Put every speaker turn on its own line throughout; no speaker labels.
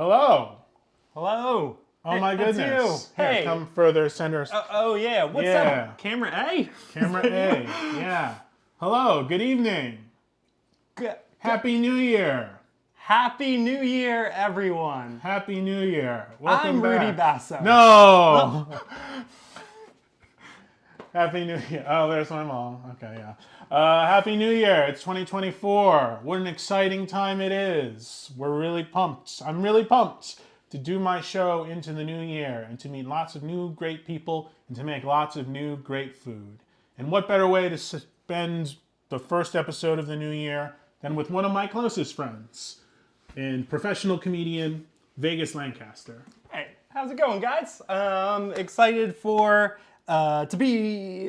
Hello.
Hello.
Oh
Hey,
my
that's
goodness.
you.
Here,
Hey.
come further, center.
Oh yeah. What's
Yeah.
up? Camera A.
Camera A. Yeah. Hello. Good evening. Happy New Year.
Happy New Year, everyone.
Happy New Year. Welcome
I'm
back.
Rudy Basso.
No. Happy New Year. Oh, there's my mom. Okay, yeah. Happy New Year. It's 2024. What an exciting time it is. We're really pumped. I'm really pumped to do my show into the new year and to meet lots of new great people and to make lots of new great food. And what better way to spend the first episode of the new year than with one of my closest friends and professional comedian Vegas Lancaster.
Hey, how's it going, guys? Excited for to be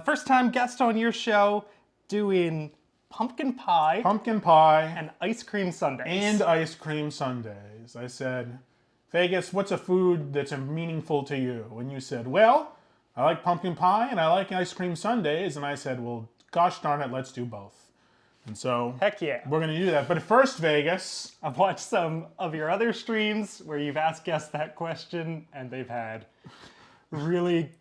first time guest on your show, doing pumpkin pie
Pumpkin pie
and ice cream sundaes.
and ice cream sundaes. I said, Vegas, what's a food that's meaningful to you? And you said, well, I like pumpkin pie and I like ice cream sundaes. And I said, well, gosh darn it, let's do both. And so
Heck yeah.
we're going to do that. But first, Vegas,
I've watched some of your other streams where you've asked guests that question and they've had really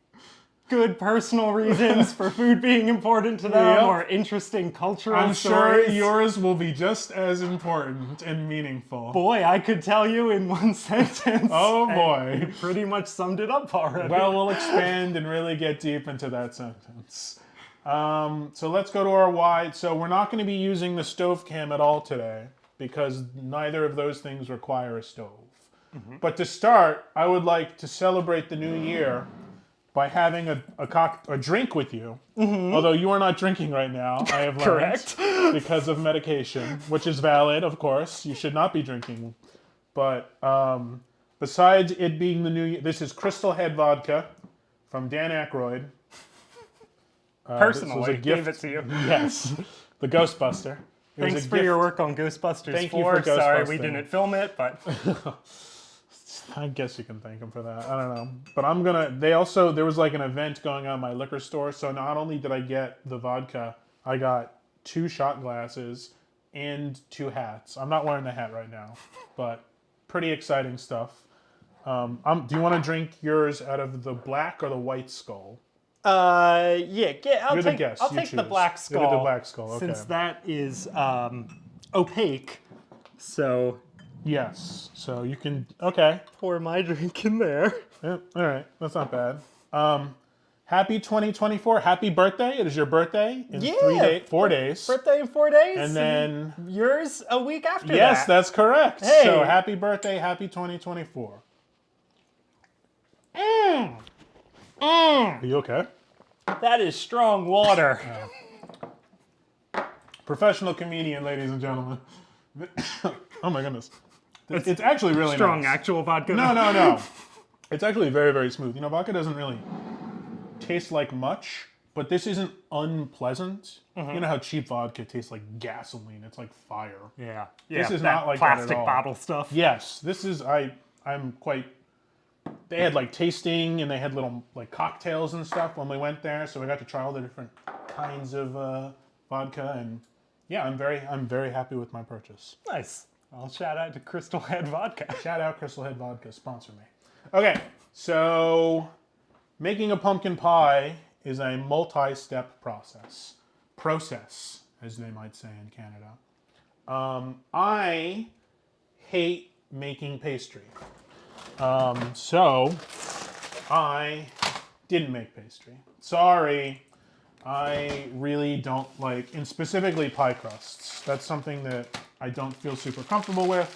good personal reasons for food being important to them
Yep.
or interesting cultural
I'm
stories.
sure yours will be just as important and meaningful.
Boy, I could tell you in one sentence.
Oh,
and
boy.
you pretty much summed it up already.
Well, we'll expand and really get deep into that sentence. So let's go to our why. So we're not going to be using the stove cam at all today because neither of those things require a stove. Mm-hmm. But to start, I would like to celebrate the new year by having a drink with you. Mm-hmm. Although you are not drinking right now, I have learned.
Correct.
Because of medication, which is valid, of course. You should not be drinking. But besides it being the new year, this is Crystal Head Vodka from Dan Aykroyd.
Personally, gave it to you.
Yes, the Ghostbuster. It was
Thanks
a
for
gift.
your work on Ghostbusters
Thank you
4.
for
Sorry we
Ghostbusting.
didn't film it, but
I guess you can thank him for that. I don't know. But there was like an event going on at my liquor store. So not only did I get the vodka, I got 2 shot glasses and 2 hats. I'm not wearing the hat right now, but pretty exciting stuff. Do you want to drink yours out of the black or the white skull?
I'll
You're the
take
guest.
I'll
You
take the
choose.
black
You
skull.
get the black skull, okay.
Since that is opaque. So
Yes. So you can. Okay.
pour my drink in there.
Yeah, all right. That's not bad. Happy 2024. Happy birthday. It is your birthday in 4 days.
Birthday in 4 days.
And then
yours a week after that.
yes, that's correct.
Hey.
So happy birthday, happy 2024. Are you okay?
That is strong water.
Professional comedian, ladies and gentlemen. Oh my goodness. It's actually really
Strong
nice.
actual vodka.
No. It's actually very, very smooth. You know, vodka doesn't really taste like much, but this isn't unpleasant.
Mm-hmm.
You know how cheap vodka tastes like gasoline. It's like fire.
Yeah.
This is
that
not like that at
plastic
all.
bottle stuff.
Yes, this is, I'm quite, they had like tasting and they had little like cocktails and stuff when we went there. So we got to try all the different kinds of vodka and yeah, I'm very happy with my purchase.
Nice. I'll shout out to Crystal Head Vodka.
Shout out Crystal Head Vodka, sponsor me. Okay, so making a pumpkin pie is a multi-step process, as they might say in Canada. I hate making pastry. So I didn't make pastry. Sorry. I really don't like, and specifically pie crusts. That's something that I don't feel super comfortable with.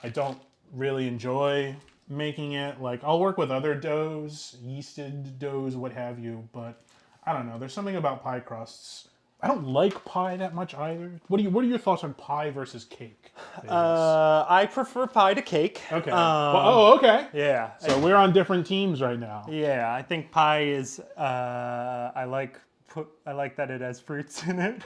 I don't really enjoy making it. Like, I'll work with other doughs, yeasted doughs, what have you, but I don't know. There's something about pie crusts. I don't like pie that much either. What are your thoughts on pie versus cake?
I prefer pie to cake.
Okay. Okay.
Yeah.
So we're on different teams right now.
Yeah, I think pie is. I like that it has fruits in it.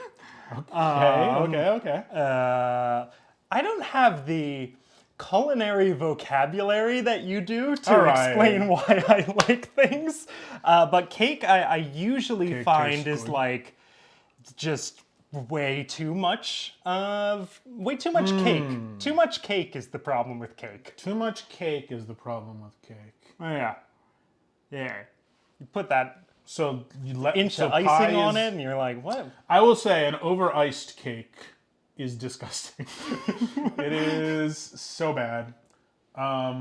Okay.
I don't have the culinary vocabulary that you do to
All right.
explain why I like things. But cake, I usually
Cake
find
tastes
is
good.
like just way too much cake. Too much cake is the problem with cake.
Too much cake is the problem with cake.
Oh, yeah. Yeah. You put that
So you let
inch
so
of
pie
icing on
is-
it, and you're like, what?
I will say an over-iced cake is disgusting. It is so bad. I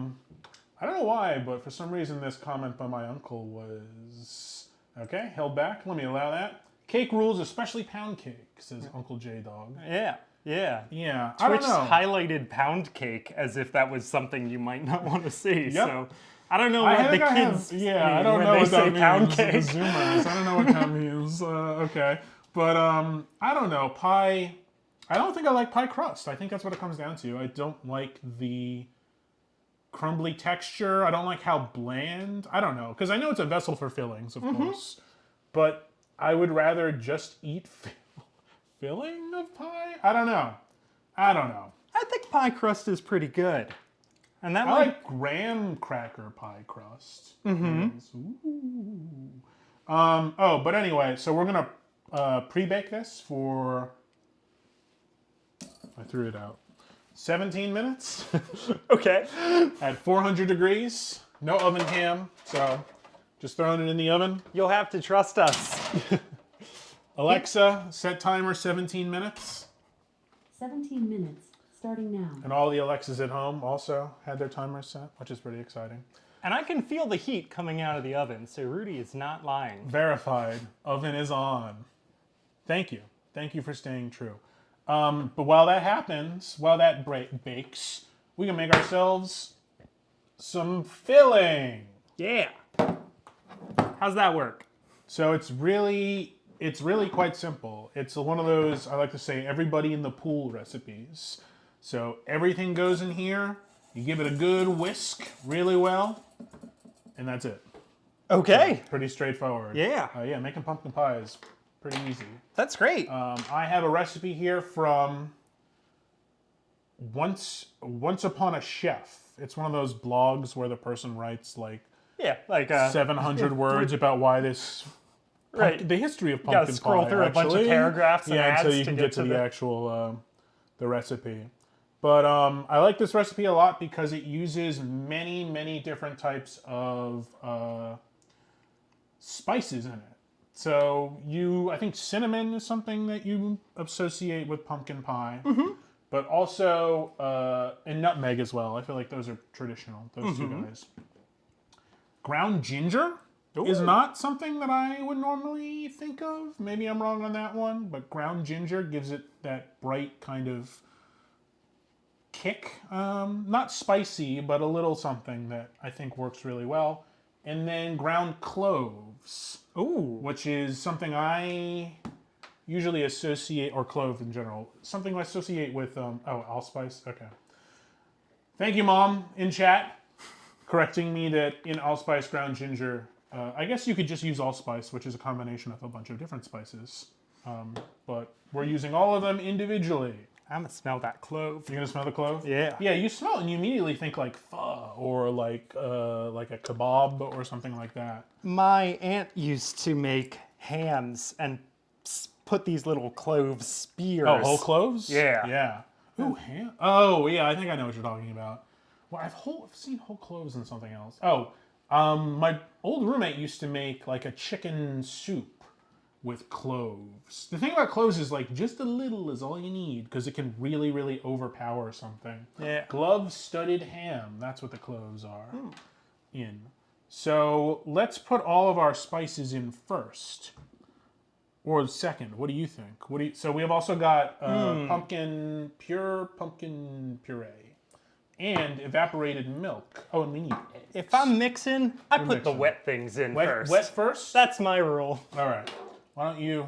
don't know why, but for some reason this comment by my uncle was okay, held back. Let me allow that. Cake rules, especially pound cake, says Uncle J Dog.
Yeah. Yeah.
Yeah, I don't
Twitch
know.
highlighted pound cake as if that was something you might not want to see.
Yep.
So I don't know what the kids mean
I don't
when
know
they
what
say
that
pound
means.
cake.
The Zoomers. I don't know what that means. Okay, but I don't know pie. I don't think I like pie crust. I think that's what it comes down to. I don't like the crumbly texture. I don't like how bland. I don't know because I know it's a vessel for fillings, of course, but I would rather just eat filling of pie. I don't know. I don't know.
I think pie crust is pretty good. And that
I
might
like graham cracker pie crust. Yes. Ooh. Oh, but anyway, so we're gonna pre-bake this for. I threw it out. 17 minutes
okay.
at 400 degrees. No oven cam, so just throwing it in the oven.
You'll have to trust us.
Alexa, set timer 17 minutes.
17 minutes, starting now.
And all the Alexas at home also had their timers set, which is pretty exciting.
And I can feel the heat coming out of the oven, so Rudy is not lying.
Verified. Oven is on. Thank you. Thank you for staying true. But while that happens, while that bakes, we can make ourselves some filling.
Yeah. How's that work?
So it's really quite simple. It's one of those, I like to say, everybody in the pool recipes. So everything goes in here. You give it a good whisk really well, and that's it.
Okay.
Pretty straightforward.
Yeah.
Yeah, making pumpkin pie is pretty easy.
That's great.
I have a recipe here from Once Upon a Chef. It's one of those blogs where the person writes like
yeah, like
700 words about why this
right.
the history of
You gotta
pumpkin
scroll
pie.
through a bunch of
actually.
paragraphs and
yeah,
ads
until you
to
can
get
get to
to
the
the-
actual the recipe. But I like this recipe a lot because it uses many different types of spices in it. So I think cinnamon is something that you associate with pumpkin pie, but also and nutmeg as well. I feel like those are traditional. Those two guys. Ground ginger is not something that I would normally think of. Maybe I'm wrong on that one, but ground ginger gives it that bright kind of kick. Not spicy, but a little something that I think works really well. And then ground cloves.
Ooh.
Which is something I usually associate, or clove in general, something I associate with, allspice, okay. Thank you, Mom, in chat, correcting me that in allspice, ground ginger, I guess you could just use allspice, which is a combination of a bunch of different spices. But we're using all of them individually.
I'm gonna smell that clove.
You're gonna smell the clove?
Yeah.
Yeah, you smell it and you immediately think like pho or like a kebab or something like that.
My aunt used to make hams and put these little clove spears.
Oh, whole cloves?
Yeah.
Yeah. Ooh, ham. Oh, yeah, I think I know what you're talking about. Well, I've seen whole cloves in something else. Oh, my old roommate used to make like a chicken soup with cloves. The thing about cloves is like just a little is all you need because it can really overpower something.
Yeah.
Glove-studded ham, that's what the cloves are in. So let's put all of our spices in first. Or second, what do you think? So we have also got pure pumpkin puree and evaporated milk. Oh, and we need eggs.
If I'm mixing, I put the
mixing.
wet things in first.
Wet first?
That's my rule.
All right. Why don't you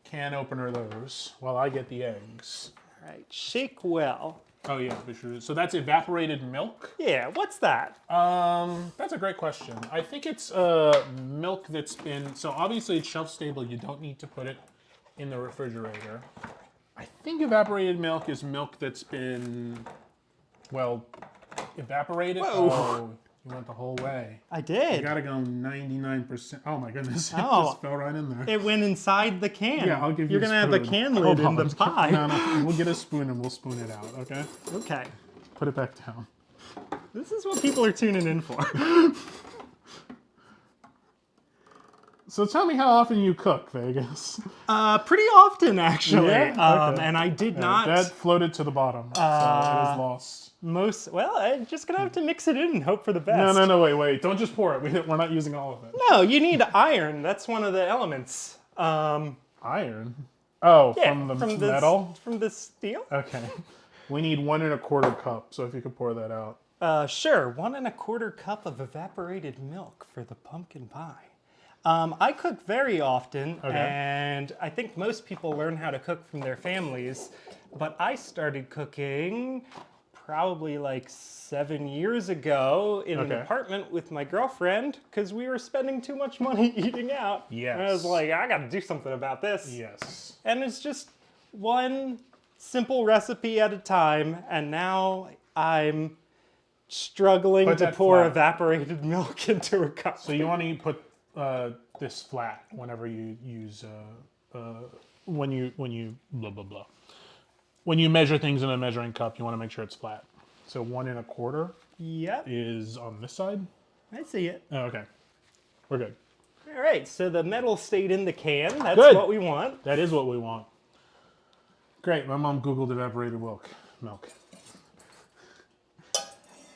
can opener those while I get the eggs?
All right, shake well.
Oh yeah, be sure. So that's evaporated milk.
Yeah, what's that?
That's a great question. I think it's milk that's been, so obviously it's shelf stable. You don't need to put it in the refrigerator. I think evaporated milk is milk that's been, well, evaporated.
Whoa.
Oh, You went the whole way.
I
You
did.
gotta go 99%. Oh my goodness. It
Oh.
just fell right in there.
It went inside the can.
Yeah, I'll give you
You're
a
gonna have the
spoon.
can
Hold
lid in
on.
the pie.
No, we'll get a spoon and we'll spoon it out, okay?
Okay.
Put it back down.
This is what people are tuning in for.
So tell me how often you cook, Vegas.
Pretty often, actually.
Yeah? Okay.
And I did not.
That floated to the bottom, so it is lost.
I'm just gonna have to mix it in and hope for the best.
No, wait. Don't just pour it. We're not using all of it.
No, you need iron. That's one of the elements.
Iron? Oh,
Yeah,
from the
this,
metal?
From the steel?
Okay. We need 1 1/4 cup, so if you could pour that out.
Sure. 1 1/4 cup of evaporated milk for the pumpkin pie. I cook very often, and I think most people learn how to cook from their families, but I started cooking probably like 7 years ago in an apartment with my girlfriend because we were spending too much money eating out.
Yes.
And I was like, I gotta do something about this.
Yes.
And it's just one simple recipe at a time, and now I'm struggling
Put
to
that
pour
flat.
evaporated milk into a cup.
So you want to put this flat whenever you use when you blah blah blah. When you measure things in a measuring cup, you want to make sure it's flat. So 1 1/4
Yep,
is on this side.
I see it.
Oh, okay, we're good.
All right, so the metal stayed in the can. That's
Good.
what we want.
That is what we want. Great. My mom Googled evaporated milk.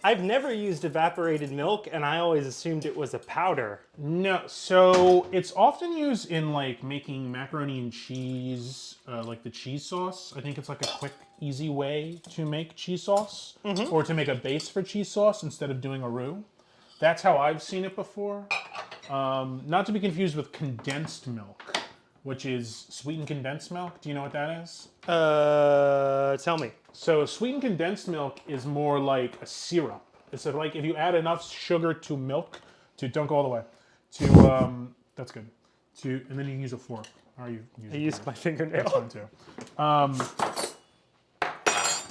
I've never used evaporated milk, and I always assumed it was a powder.
No, so it's often used in like making macaroni and cheese, like the cheese sauce. I think it's like a quick, easy way to make cheese sauce, or to make a base for cheese sauce instead of doing a roux. That's how I've seen it before. Not to be confused with condensed milk, which is sweetened condensed milk. Do you know what that is?
Tell me.
So sweetened condensed milk is more like a syrup. It's like if you add enough sugar to milk, don't go all the way, that's good. And then you can use a fork. Or you use
I used my fingernail.
That's fine too.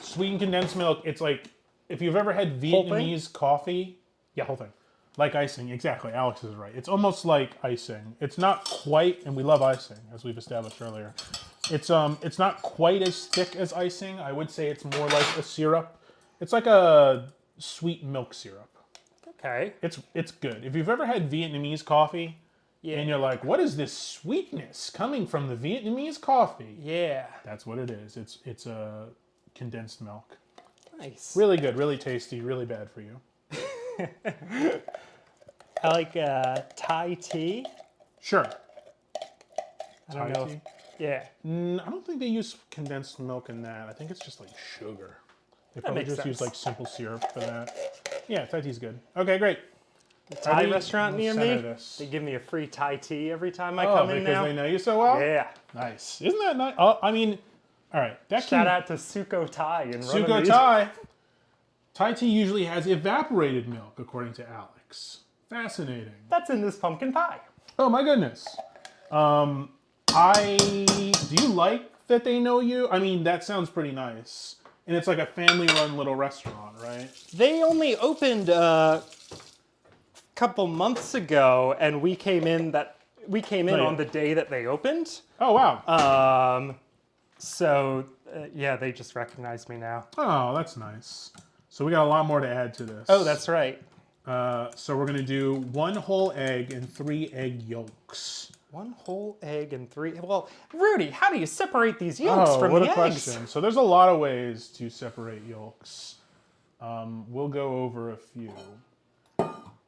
Sweetened condensed milk, it's like, if you've ever had Vietnamese coffee, whole thing. Like icing, exactly, Alex is right. It's almost like icing. It's not quite, and we love icing, as we've established earlier. It's not quite as thick as icing. I would say it's more like a syrup. It's like a sweet milk syrup.
Okay.
It's good. If you've ever had Vietnamese coffee, and you're like, what is this sweetness coming from the Vietnamese coffee?
Yeah.
That's what it is. It's a condensed milk.
Nice.
Really good, really tasty, really bad for you.
I like Thai tea.
Sure.
I don't know.
Tea?
Yeah.
I don't think they use condensed milk in that. I think it's just like sugar. They probably
makes
just use
sense.
like simple syrup for that. Yeah, Thai tea's good. Okay, great.
Thai
Ready?
restaurant near
Center
me.
this.
They give me a free Thai tea every time I
Oh,
come in
because
now.
they know you so well?
Yeah.
Nice. Isn't that nice? Oh, I mean, all right.
Shout out to Suko Thai in
Suko
Rudy.
Thai. Thai tea usually has evaporated milk, according to Alex. Fascinating.
That's in this pumpkin pie.
Oh my goodness. Do you like that they know you? I mean, that sounds pretty nice. And it's like a family-run little restaurant, right?
They only opened a couple months ago, and we came in on the day that they opened.
Oh wow.
Yeah, they just recognized me now.
Oh, that's nice. So we got a lot more to add to this.
Oh, that's right.
So we're gonna do 1 whole egg and 3 egg yolks.
1 whole egg and 3. Well, Rudy, how do you separate these yolks from
what
the
a
eggs?
question. So there's a lot of ways to separate yolks. We'll go over a few.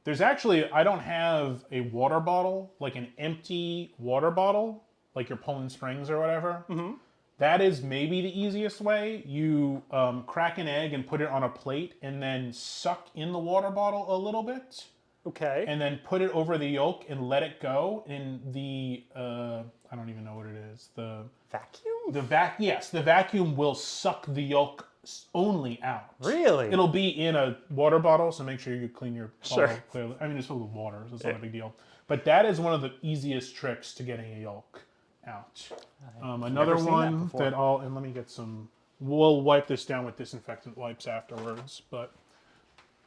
There's actually, I don't have a water bottle, like an empty water bottle, like your Poland Springs or whatever. Mm-hmm. That is maybe the easiest way. You crack an egg and put it on a plate and then suck in the water bottle a little bit.
Okay.
And then put it over the yolk and let it go in the, I don't even know what it is. The
vacuum?
Yes, the vacuum will suck the yolk only out.
Really?
It'll be in a water bottle, so make sure you clean your bottle
Sure.
clearly. I mean, it's filled with water, so it's not a big deal. But that is one of the easiest tricks to getting a yolk out. Another
never seen that
one
before.
and let me get some, we'll wipe this down with disinfectant wipes afterwards, but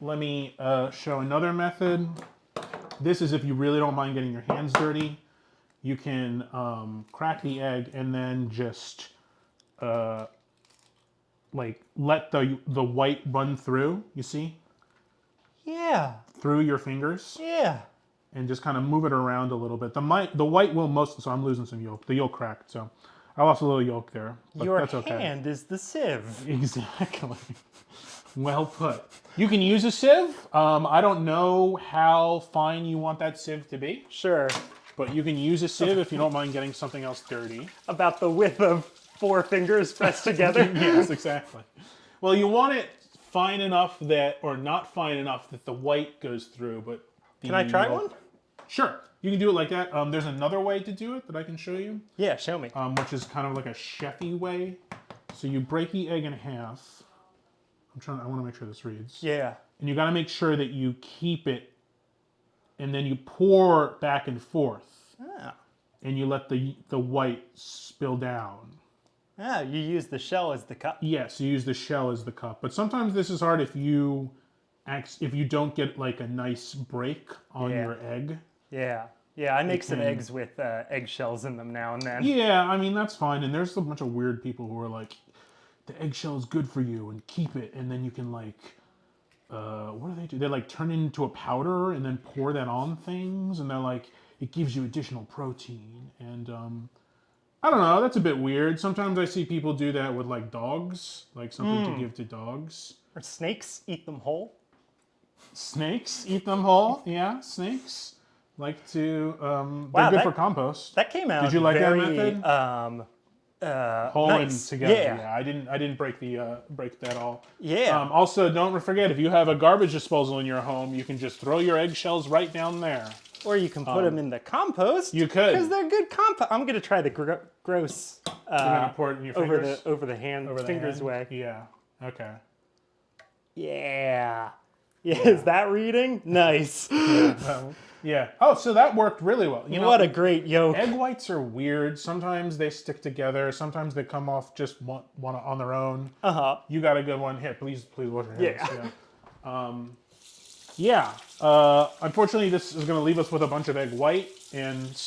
let me show another method. This is if you really don't mind getting your hands dirty. You can crack the egg and then just like let the white run through. You see,
Yeah.
through your fingers,
Yeah.
and just kind of move it around a little bit. The white will most. So I'm losing some yolk. The yolk cracked. So I lost a little yolk there, but
Your
that's okay.
hand is the sieve.
Exactly. Well put. You can use a sieve. I don't know how fine you want that sieve to be,
Sure.
but you can use a sieve if you don't mind getting something else dirty.
About the width of 4 fingers pressed together.
Yes, exactly. Well, you want it fine enough that, or not fine enough that the white goes through, but the
Can I try
yolk-
one?
Sure. You can do it like that. There's another way to do it that I can show you,
Yeah, show me.
which is kind of like a chefy way. So you break the egg in half. I want to make sure this reads.
Yeah.
And you got to make sure that you keep it, and then you pour back and forth,
Ah.
and you let the white spill down.
Ah, you use the shell as the cup.
Yes, you use the shell as the cup. But sometimes this is hard if you don't get like a nice break on
Yeah.
your egg.
Yeah. Yeah, I make some
can-
eggs with eggshells in them now and then.
Yeah, I mean that's fine. And there's a bunch of weird people who are like, the eggshell is good for you and keep it, and then you can like, what do they do? They like turn it into a powder and then pour that on things, and they're like, it gives you additional protein. And I don't know, that's a bit weird. Sometimes I see people do that with like dogs, like something to give to dogs.
Or snakes eat them whole.
Snakes eat them whole. Yeah, snakes like to.
Wow,
they're good
that-
for compost.
That came out
Did you like that
very,
method? Whole
nice.
and together.
Yeah.
I didn't break that all.
Yeah.
Also, don't forget, if you have a garbage disposal in your home, you can just throw your eggshells right down there.
Or you can put them in the compost.
you could.
Because they're good compost. I'm going to try the gross
You're gonna pour it in your fingers.
over the hand,
over the
fingers
hand?
way.
Yeah. Okay.
Yeah. Yeah, is that reading? Nice.
Yeah. Oh, so that worked really well. You know,
What a great yolk.
egg whites are weird. Sometimes they stick together. Sometimes they come off just one on their own.
Uh-huh.
You got a good one. Here, please wash your hands.
Yeah.
Unfortunately, this is going to leave us with a bunch of egg white, and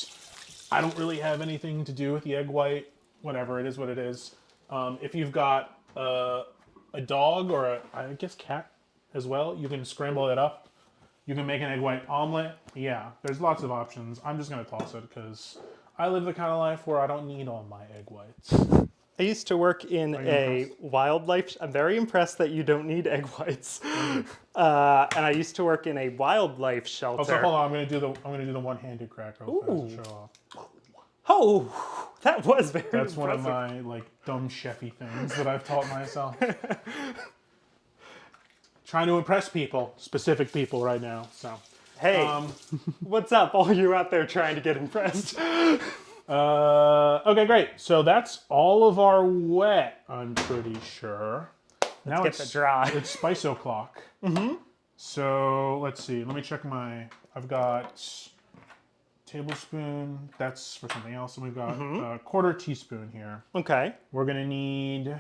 I don't really have anything to do with the egg white. Whatever, it is what it is. If you've got a dog or I guess cat as well, you can scramble it up. You can make an egg white omelet. Yeah, there's lots of options. I'm just going to toss it because I live the kind of life where I don't need all my egg whites.
I used to work in a
impressed?
wildlife. I'm very impressed that you don't need egg whites. And I used to work in a wildlife shelter.
Also, hold on. I'm gonna do the one-handed crack real fast to show off.
Oh, that was very
That's one of
impressive.
my like dumb chefy things that I've taught myself. Trying to impress people, specific people right now. So,
Hey, what's up, all you out there trying to get impressed?
okay, great. So that's all of our wet. I'm pretty sure. Now
get the dry.
It's spice o'clock. Mm-hmm. So let's see. Let me check I've got tablespoon. That's for something else. And we've got a quarter teaspoon here.
Okay.
We're gonna need.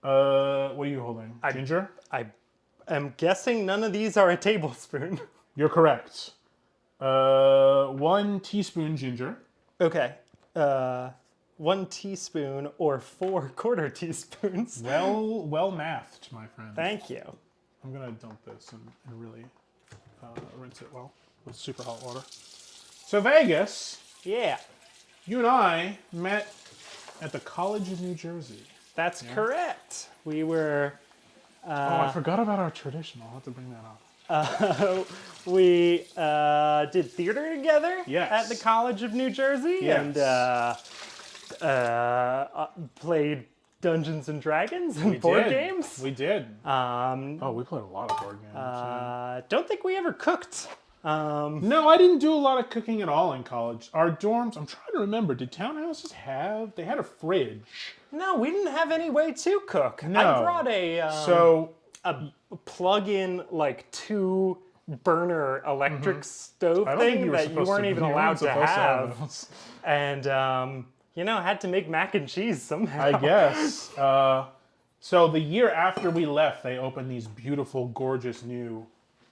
What are you holding? Ginger?
I am guessing none of these are a tablespoon.
You're correct. 1 teaspoon ginger.
Okay. 1 teaspoon or 4 quarter teaspoons.
Well mathed, my friend.
Thank you.
I'm gonna dump this and really rinse it well with super hot water. So Vegas,
Yeah,
you and I met at the College of New Jersey.
that's correct. We were,
Oh, I forgot about our tradition. I'll have to bring that up.
we did theater together
Yes.
at the College of New Jersey
Yes.
and played Dungeons and Dragons and board games.
We did.
Um,
Oh, we played a lot of board games. Yeah.
don't think we ever cooked.
No, I didn't do a lot of cooking at all in college. Our dorms, I'm trying to remember, did townhouses they had a fridge.
No, we didn't have any way to cook.
No.
I brought a plug-in like 2 burner electric stove
I don't think
thing
you were
that you
supposed
weren't
to,
even
you weren't
allowed to
supposed
have,
those.
and had to make mac and cheese somehow.
I guess. So the year after we left, they opened these beautiful, gorgeous new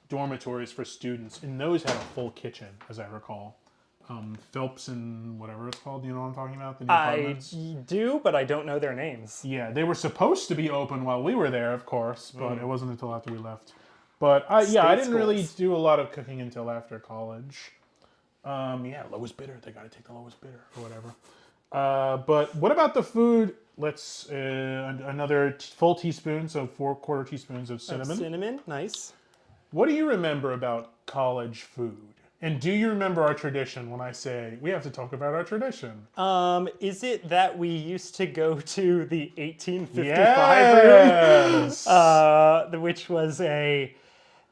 dormitories for students, and those had a full kitchen, as I recall. Phelps and whatever it's called. You know what I'm talking about? The new
I
apartments.
do, but I don't know their names.
Yeah, they were supposed to be open while we were there, of course, but it wasn't until after we left. But I
State
didn't really
schools.
do a lot of cooking until after college. Lowest bidder. They got to take the lowest bidder or whatever. But what about the food? Let's another full teaspoon, so 4/4 teaspoons of cinnamon.
Cinnamon, nice.
What do you remember about college food? And do you remember our tradition when I say we have to talk about our tradition?
Is it that we used to go to the 1855
Yes.
room, which was the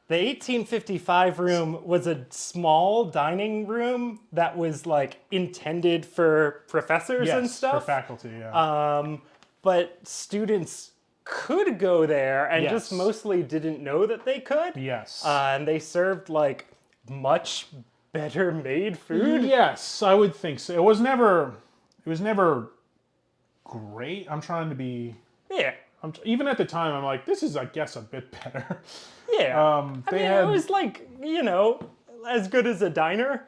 1855 room was a small dining room that was like intended for professors and
Yes,
stuff.
for faculty, yeah.
But students could go there and just
Yes.
mostly didn't know that they could.
Yes.
And they served like much better made food.
Yes, I would think so. It was never great. I'm trying to be.
Yeah.
Even at the time, I'm like, this is, I guess, a bit better.
Yeah.
They
it was like, as good as a diner.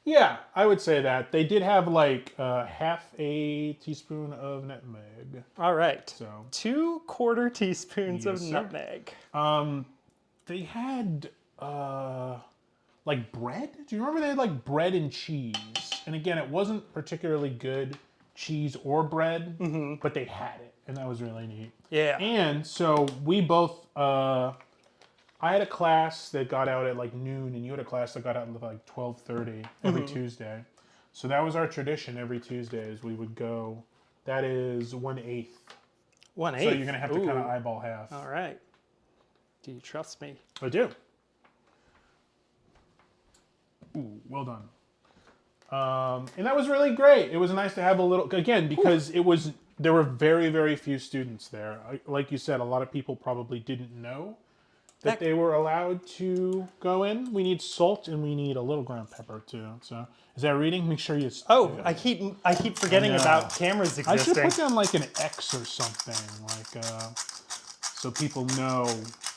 Yeah, I would say that they did have like half a teaspoon of nutmeg.
All right.
So
2/4 teaspoons of
Yes, sir.
nutmeg.
they had like bread. Do you remember they had like bread and cheese? And again, it wasn't particularly good cheese or bread, but they had it, and that was really neat.
Yeah.
And so we both, I had a class that got out at like noon, and you had a class that got out at like 12:30 every Tuesday. So that was our tradition every Tuesday is we would go, that is 1/8.
1/8.
So you're going to have to kind of
Ooh.
eyeball half.
All right. Do you trust me?
I do. Ooh, well done. And that was really great. It was nice to have a little, again, because there were very, very few students there. Like you said, a lot of people probably didn't know that they were allowed to go in. We need salt and we need a little ground pepper too. So is that reading? Make sure you.
Oh, I keep forgetting
I know.
about cameras
I should
existing.
put down like an X or something, like so people know.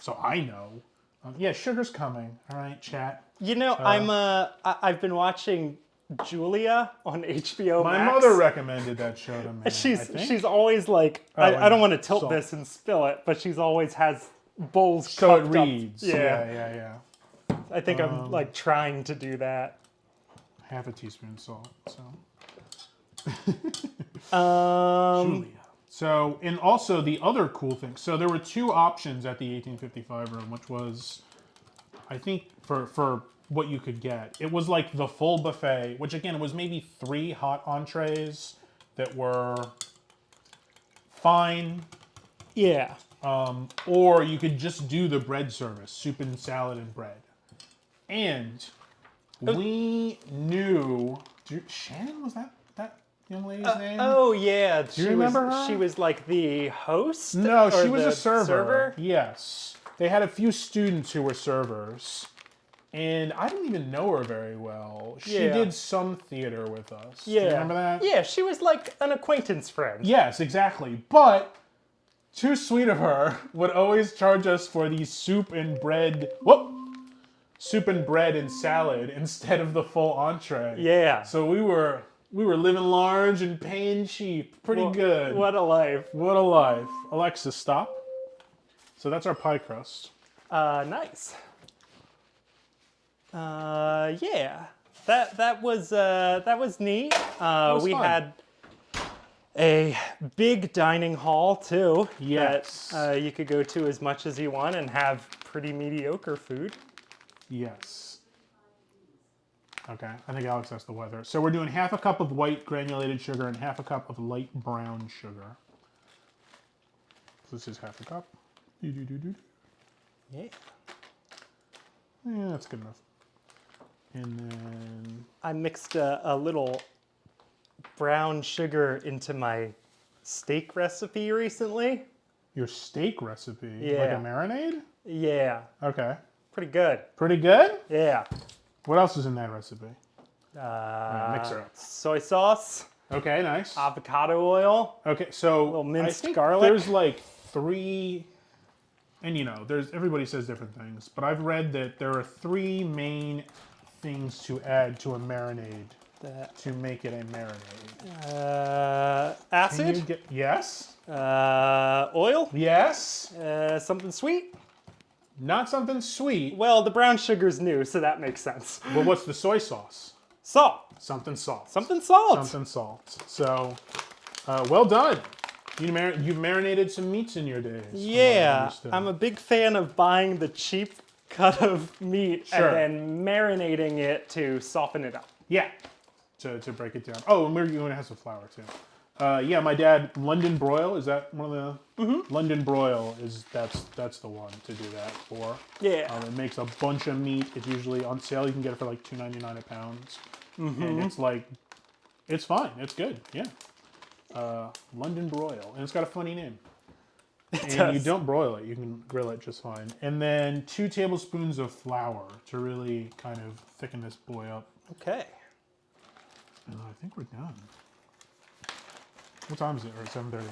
So I know. Yeah, sugar's coming. All right, chat.
I've been watching Julia on HBO
My
Max.
mother recommended that show to me. I think.
She's always like,
and
I don't want to tilt
salt.
this and spill it, but she's always has bowls
So it
cupped up.
reads.
Yeah.
Yeah.
I think I'm like trying to do that.
Half a teaspoon salt. So. Julia. So, and also the other cool thing. So there were two options at the 1855 room, which was, I think, for what you could get. It was like the full buffet, which again was maybe 3 hot entrees that were fine.
Yeah.
Or you could just do the bread service, soup and salad and bread. And we knew, Shannon, was that young lady's name?
Oh yeah. Do
you remember her?
She was like the host.
No,
or
she was
the
a server. Yes. They had a few students who were servers. And I didn't even know her very well. She
Yeah.
did some theater with us.
Yeah.
Do you remember that?
Yeah, she was like an acquaintance friend.
Yes, exactly. But too sweet of her, would always charge us for the soup and bread and salad instead of the full entree.
Yeah.
So we were living large and paying cheap. Pretty good.
What a life.
What a life. Alexa, stop. So that's our pie crust.
Nice. Yeah. That was neat. We
fun.
had a big dining hall too.
Yes.
That you could go to as much as you want and have pretty mediocre food.
Yes. Okay, I think Alex has the weather. So we're doing half a cup of white granulated sugar and half a cup of light brown sugar. So this is half a cup.
Yeah.
Yeah, that's good enough. And then
I mixed a little brown sugar into my steak recipe recently.
your steak recipe, like
Yeah.
a marinade?
Yeah.
Okay.
Pretty good.
Pretty good?
Yeah.
What else is in that recipe? Mix her up.
Soy sauce,
Okay, nice.
avocado oil.
Okay, so
little minced
I think
garlic.
there's like 3, and everybody says different things, but I've read that there are 3 main things to add to a marinade to make it a marinade.
Acid?
Yes?
Oil?
Yes?
Something sweet?
Not something sweet.
Well, the brown sugar's new, so that makes sense.
Well, what's the soy sauce?
Salt.
Something salt.
Something salt.
Something salt. So, well done. You've marinated some meats in your days. from what I
Yeah,
understood.
I'm a big fan of buying the cheap cut of meat
Sure.
and then marinating it to soften it up.
Yeah, to break it down. Oh, and we're going to have some flour too. Yeah, my dad, London broil, is that one of the? London broil that's the one to do that for.
Yeah.
It makes a bunch of meat. It's usually on sale. You can get it for like $2.99 a pound, and it's fine. It's good. Yeah. London broil, and it's got a funny name. And you
does.
don't broil it; you can grill it just fine. And then 2 tablespoons of flour to really kind of thicken this boy up.
Okay.
And I think we're done. What time is it? Or 7:30?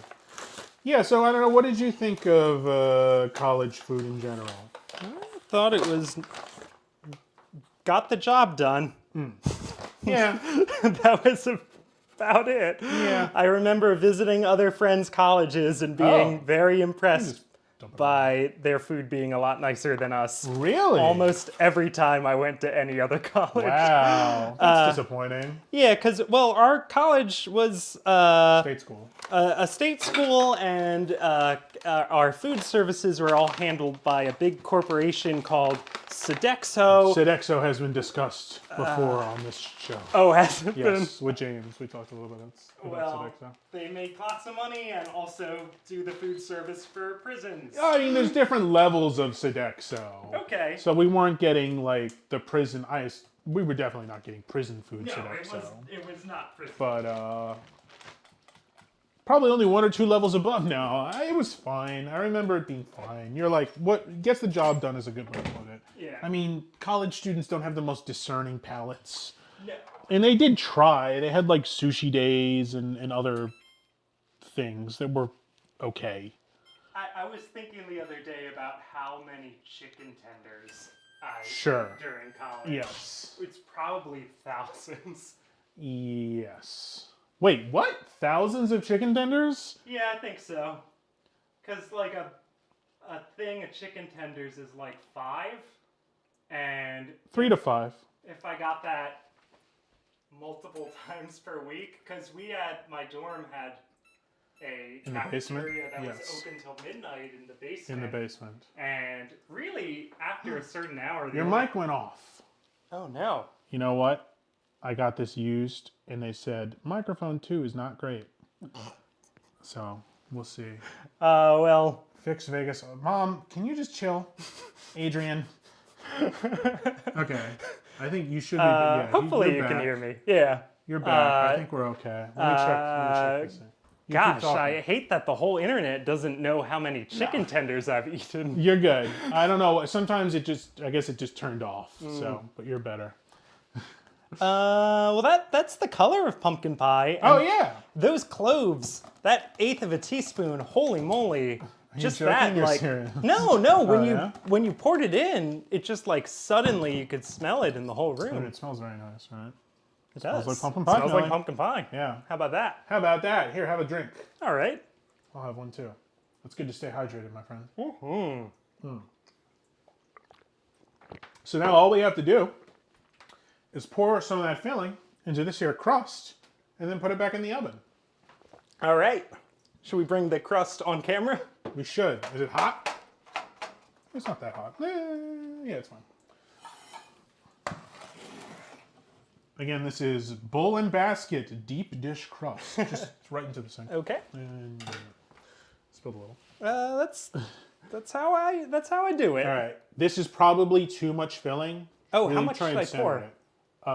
Yeah. So I don't know. What did you think of college food in general?
I thought it was got the job done.
Yeah.
That was about it.
Yeah.
I remember visiting other friends' colleges and being
Oh.
very impressed
Just dump it
by their food being a lot nicer than us.
Really?
Almost every time I went to any other college.
Wow. That's disappointing.
Yeah, because, well, our college was
State school.
a state school, and our food services were all handled by a big corporation called Sodexo.
Sodexo has been discussed before on this show.
Oh, has it been?
Yes, with James, we talked a little bit about
Well,
Sodexo.
they make lots of money and also do the food service for prisons.
I mean, there's different levels of Sodexo.
Okay.
So we weren't getting like the prison. We were definitely not getting prison food
No,
Sodexo.
it was not prison.
But probably only 1 or 2 levels above now. It was fine. I remember it being fine. You're like, what gets the job done is a good way to put it.
Yeah.
I mean, college students don't have the most discerning palates.
No.
And they did try. They had like sushi days and other things that were okay.
I was thinking the other day about how many chicken tenders I
Sure.
ate during college.
Yes.
It's probably thousands.
Yes. Wait, what? Thousands of chicken tenders?
Yeah, I think so. Because, like, a thing of chicken tenders is like 5. And
3 to 5.
if I got that multiple times per week, because my dorm had a
In the basement?
cafeteria that was
Yes.
open till midnight in the basement.
In the basement.
And really, after a certain hour...
Your mic went off.
Oh, no.
You know what? I got this used, and they said, microphone 2 is not great. So, we'll see.
Well...
Fix Vegas. Mom, can you just chill? Adrian. Okay. I think you should be. Yeah,
hopefully
you're
you can
back.
hear me. Yeah.
You're back. I think we're okay. Let me check this thing. You keep
Gosh,
talking.
I hate that the whole internet doesn't know how many chicken tenders I've eaten.
You're good. I don't know. Sometimes I guess it just turned off. So, but you're better.
Well, that's the color of pumpkin pie.
Oh,
and
yeah.
those cloves, that 1/8 of a teaspoon, holy moly. Just
joking
that,
or
like,
serious?
no,
yeah?
when you poured it in, it just like suddenly you could smell it in the whole room.
And it smells very nice, right?
It does.
Smells like pumpkin pie,
Smells like
Nelly.
pumpkin pie.
Yeah.
How about that?
How about that? Here, have a drink.
All right.
I'll have one too. It's good to stay hydrated, my friend.
Mm-hmm.
So now all we have to do is pour some of that filling into this here crust and then put it back in the oven.
All right. Should we bring the crust on camera?
We should. Is it hot? It's not that hot. Yeah, it's fine. Again, this is Bowl and Basket Deep Dish Crust. Just right into the sink.
Okay.
And spilled a little.
That's how I do it.
All right. This is probably too much filling.
Oh, how
Really
much
try
should
and
I
center
pour?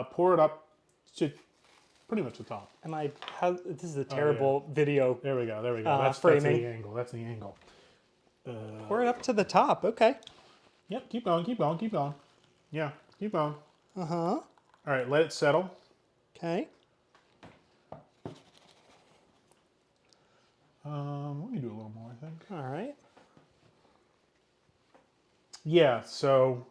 it. Pour it up to pretty much the top.
This is a terrible video.
There we go. There we go. That's
framing.
the angle. That's the angle.
Pour it up to the top. Okay.
Yep. Keep going. Keep going. Keep going. Yeah. Keep going.
Uh-huh.
All right. Let it settle.
Okay.
Let me do a little more, I think.
All right.
Yeah, so,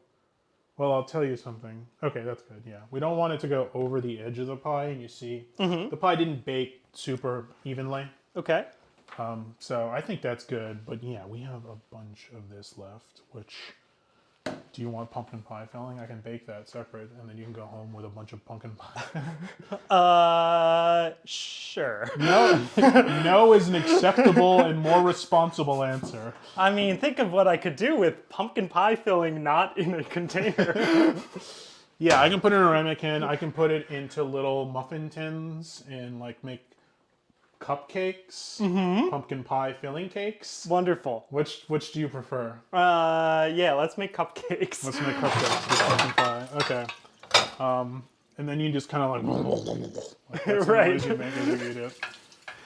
well, I'll tell you something. Okay, that's good, yeah. We don't want it to go over the edge of the pie, and you see, the pie didn't bake super evenly.
Okay.
So I think that's good, but yeah, we have a bunch of this left, which, do you want pumpkin pie filling? I can bake that separate, and then you can go home with a bunch of pumpkin pie.
Sure.
No, no is an acceptable and more responsible answer.
I mean, think of what I could do with pumpkin pie filling not in a container.
Yeah, I can put it in a ramekin. I can put it into little muffin tins and like make cupcakes, pumpkin pie filling cakes.
Wonderful.
Which do you prefer?
Yeah, let's make cupcakes.
Let's make cupcakes with pumpkin pie. Okay. And then you just kind of like that's the
Right.
noise you make as you eat it.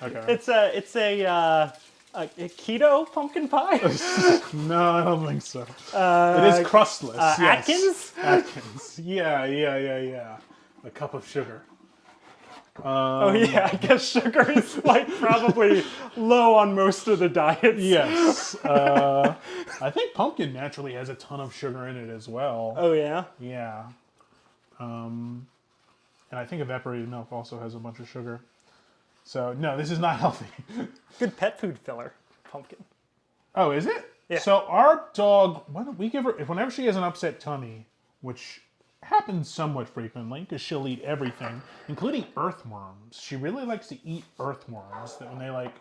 Okay.
It's a keto pumpkin pie.
No, I don't think so. It is crustless. Yes.
Atkins?
Atkins. Yeah. A cup of sugar.
Oh yeah, I guess sugar is like probably low on most of the diets.
Yes. I think pumpkin naturally has a ton of sugar in it as well.
Oh yeah.
Yeah. And I think evaporated milk also has a bunch of sugar. So no, this is not healthy.
Good pet food filler, pumpkin.
Oh, is it?
Yeah.
So our dog, we give her, whenever she has an upset tummy, which happens somewhat frequently because she'll eat everything, including earthworms. She really likes to eat earthworms. That when they like,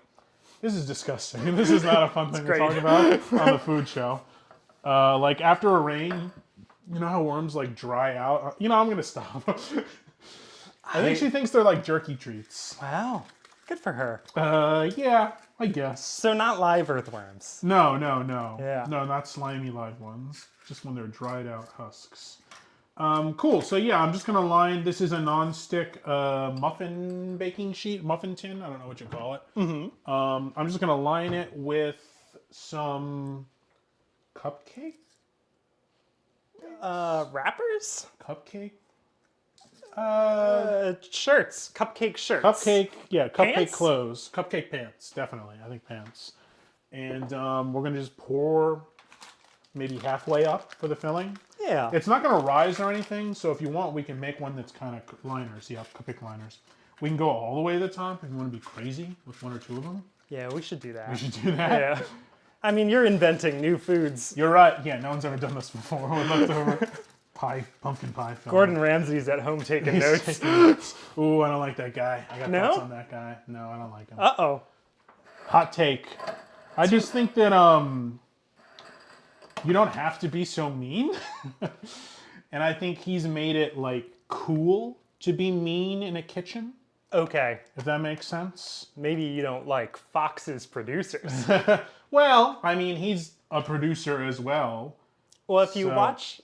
this is disgusting. This is not a fun thing to
great.
talk about on the food show. Like after a rain, you know how worms like dry out? You know, I'm gonna stop. I think she thinks they're like jerky treats.
Wow, good for her.
Yeah, I guess.
So not live earthworms.
No.
Yeah.
No, not slimy live ones. Just when they're dried out husks. Cool. So yeah, I'm just gonna line. This is a non-stick muffin baking sheet, muffin tin. I don't know what you call it. I'm just gonna line it with some cupcake.
Wrappers?
Cupcake.
Shirts. Cupcake shirts.
Cupcake. Yeah, cupcake
Pants?
clothes. Cupcake pants. Definitely. I think pants. And we're gonna just pour maybe halfway up for the filling.
Yeah.
It's not going to rise or anything, so if you want, we can make one that's kind of liners. Yeah, cupcake liners. We can go all the way to the top if you want to be crazy with one or two of them.
Yeah, we should do that.
We should do that.
Yeah. I mean, you're inventing new foods.
You're right. Yeah, no one's ever done this before with leftover pumpkin pie filling.
Gordon Ramsay's at home taking notes.
Taking notes. Ooh, I don't like that guy. I got
No?
thoughts on that guy. No, I don't like him.
Uh-oh.
Hot take. I just think that you don't have to be so mean. And I think he's made it like cool to be mean in a kitchen,
Okay.
if that makes sense.
Maybe you don't like Fox's producers.
Well, I mean, he's a producer as well.
Well, if you
So-
watch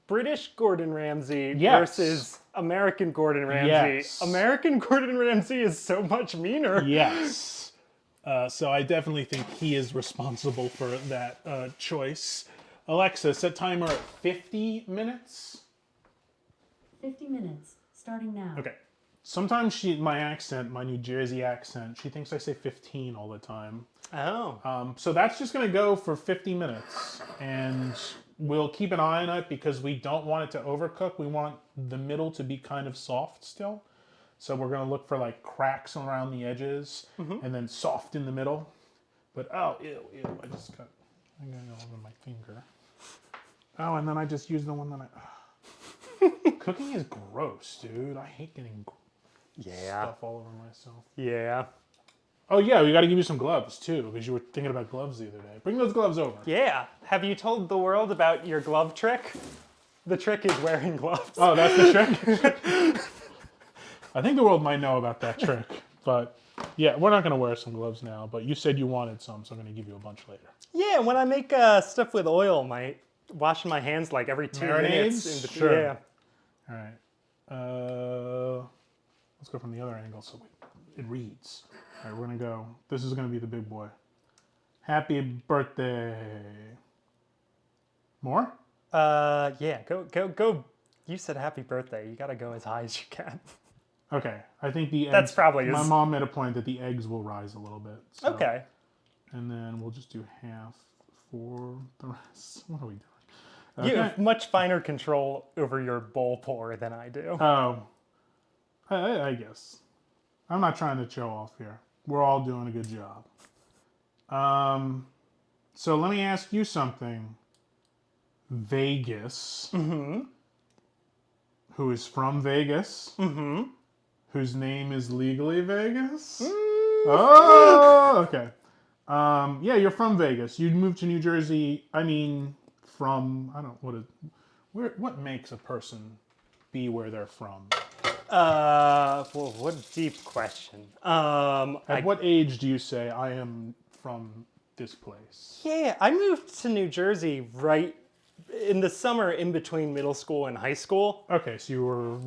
British Gordon Ramsay
Yes.
versus American Gordon Ramsay,
Yes.
American Gordon Ramsay is so much meaner.
Yes. So I definitely think he is responsible for that choice. Alexa, set timer at 50 minutes.
50 minutes, starting now.
Okay. Sometimes my accent, my New Jersey accent, she thinks I say 15 all the time.
Oh.
So that's just going to go for 50 minutes. And we'll keep an eye on it because we don't want it to overcook. We want the middle to be kind of soft still. So we're going to look for like cracks around the edges and then soft in the middle. But oh, ew, I just got it all over my finger. Oh, and then I just used the one that Cooking is gross, dude. I hate getting
Yeah.
stuff all over myself.
Yeah.
Oh yeah, we got to give you some gloves too because you were thinking about gloves the other day. Bring those gloves over.
Yeah. Have you told the world about your glove trick? The trick is wearing gloves.
Oh, that's the trick? I think the world might know about that trick. But yeah, we're not going to wear some gloves now. But you said you wanted some, so I'm going to give you a bunch later.
Yeah, when I make stuff with oil, washing my hands like every 2 minutes.
Marinades?
In between.
Sure.
Yeah.
All right. Let's go from the other angle so it reads. All right, we're going to go. This is going to be the big boy. Happy birthday. More?
Yeah. Go. You said happy birthday. You gotta go as high as you can.
Okay, I think the eggs...
That's probably
My
his-
mom made a point that the eggs will rise a little bit. So.
Okay.
And then we'll just do half for the rest. What are we doing?
You
Okay.
have much finer control over your bowl pour than I do.
Oh, I guess. I'm not trying to show off here. We're all doing a good job. So let me ask you something. Vegas, who is from Vegas, whose name is legally Vegas. Oh, okay. Yeah, you're from Vegas. You moved to New Jersey. I mean, from I don't what makes a person be where they're from?
Well, what a deep question.
At what age do you say I am from this place?
Yeah, I moved to New Jersey right in the summer in between middle school and high school.
Okay, so you were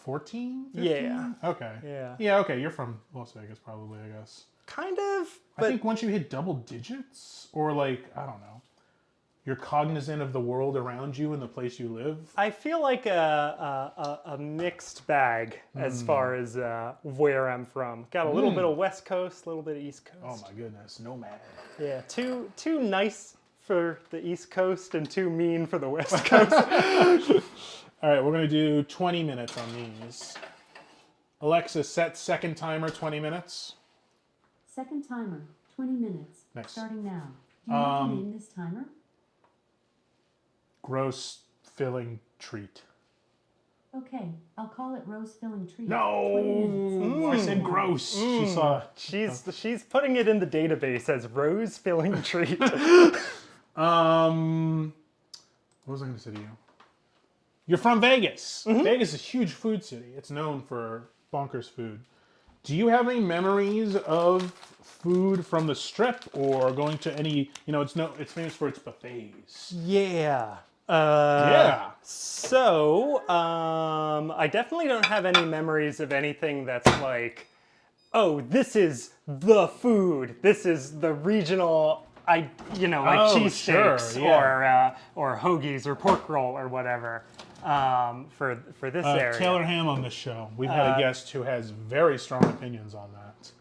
14?
Yeah.
Okay.
Yeah.
Yeah, okay, you're from Las Vegas probably, I guess.
Kind of,
I
but
think once you hit double digits, or like, I don't know, you're cognizant of the world around you and the place you live.
I feel like a mixed bag as far as where I'm from. Got a little bit of West Coast, a little bit of East Coast.
Oh my goodness, nomad.
Yeah, too nice for the East Coast and too mean for the West Coast.
All right, we're going to do 20 minutes on these. Alexa, set second timer 20 minutes.
Second timer, 20 minutes.
Nice.
Starting now. Do you want to name this timer?
Gross filling treat.
Okay, I'll call it rose filling treat. 20
No,
minutes.
I said gross. She saw.
She's putting it in the database as rose filling treat.
What was I going to say to you? You're from Vegas. Vegas is a huge food city. It's known for bonkers food. Do you have any memories of food from the Strip or going to any? It's famous for its buffets.
Yeah.
Yeah.
So, I definitely don't have any memories of anything that's like, oh, this is the food. This is the regional, like
Oh,
cheesesteaks
sure, yeah.
or hoagies or pork roll or whatever. For this area.
Taylor Ham on this show. We've had a guest who has very strong opinions on that.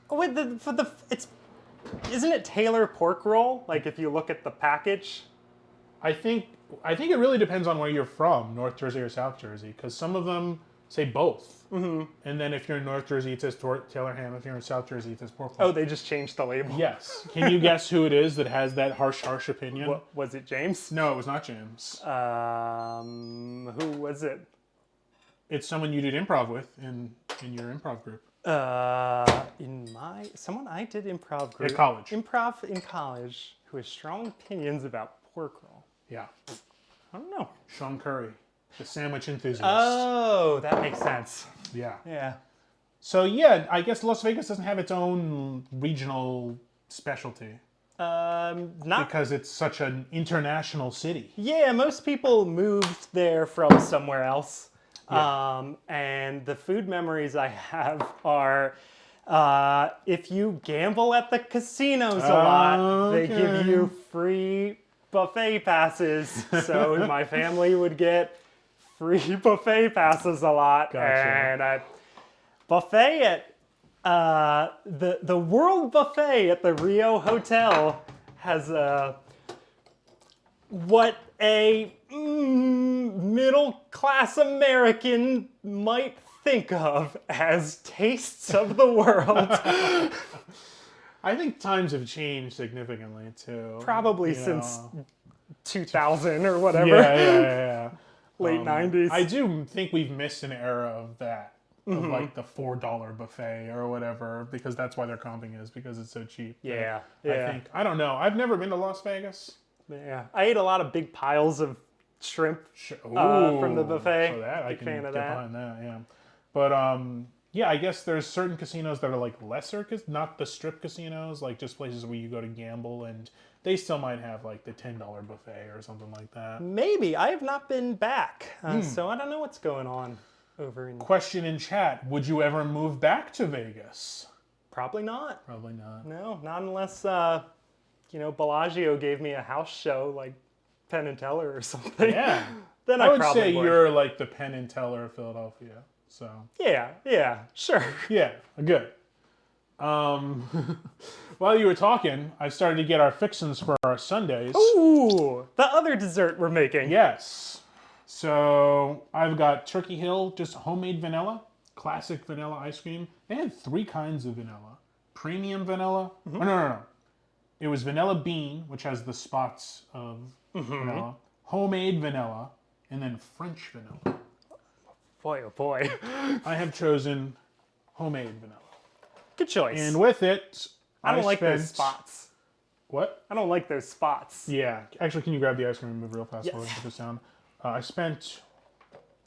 Isn't it Taylor pork roll? Like if you look at the package.
I think it really depends on where you're from, North Jersey or South Jersey, because some of them say both. Mm-hmm. And then if you're in North Jersey, it says Taylor Ham. If you're in South Jersey, it says pork roll.
Oh, they just changed the label.
Yes. Can you guess who it is that has that harsh opinion?
What, was it James?
No, it was not James.
Who was it?
It's someone you did improv with in your improv group.
Someone I did improv group.
At college.
Improv in college who has strong opinions about pork roll.
Yeah.
I don't know.
Sean Curry, the sandwich enthusiast.
Oh, that makes sense.
Yeah.
Yeah.
So yeah, I guess Las Vegas doesn't have its own regional specialty
Not.
because it's such an international city.
Yeah, most people moved there from somewhere else.
Yeah.
And the food memories I have are if you gamble at the casinos a lot, they give
Okay.
you free buffet passes. So my family would get free buffet passes a lot.
Gotcha.
And buffet at the World Buffet at the Rio Hotel has what a middle-class American might think of as tastes of the world.
I think times have changed significantly too.
Probably
you
since
know.
2000 or whatever.
Yeah.
Late 90s.
I do think we've missed an era of that. Of like the $4 buffet or whatever, because that's why their comping is, because it's so cheap.
Yeah,
I don't know. I've never been to Las Vegas.
Yeah. I ate a lot of big piles of shrimp
Ooh,
from the buffet.
So that I
Big
can
fan
get
of that.
behind that, yeah. But yeah, I guess there's certain casinos that are like lesser, not the strip casinos, like just places where you go to gamble, and they still might have like the $10 buffet or something like that.
Maybe. I have not been back, so I don't know what's going on over in...
Question in chat: would you ever move back to Vegas?
Probably not.
Probably not.
No, not unless, Bellagio gave me a house show like Penn and Teller or something.
Yeah.
Then
I would
probably
say you're like the Penn and Teller of Philadelphia. So
Yeah, sure.
yeah, good. While you were talking, I started to get our fixins for our Sundays.
Ooh, the other dessert we're making.
Yes. So I've got Turkey Hill, just homemade vanilla, classic vanilla ice cream. They had 3 kinds of vanilla. Premium vanilla. Oh, no. It was vanilla bean, which has the spots of vanilla. Homemade vanilla. And then French vanilla.
Boy, oh boy.
I have chosen homemade vanilla.
Good choice.
And with it,
I don't like those
spent-
spots.
What?
I don't like those spots.
Yeah. Actually, can you grab the ice cream and move real fast
Yes.
while we put this down? I spent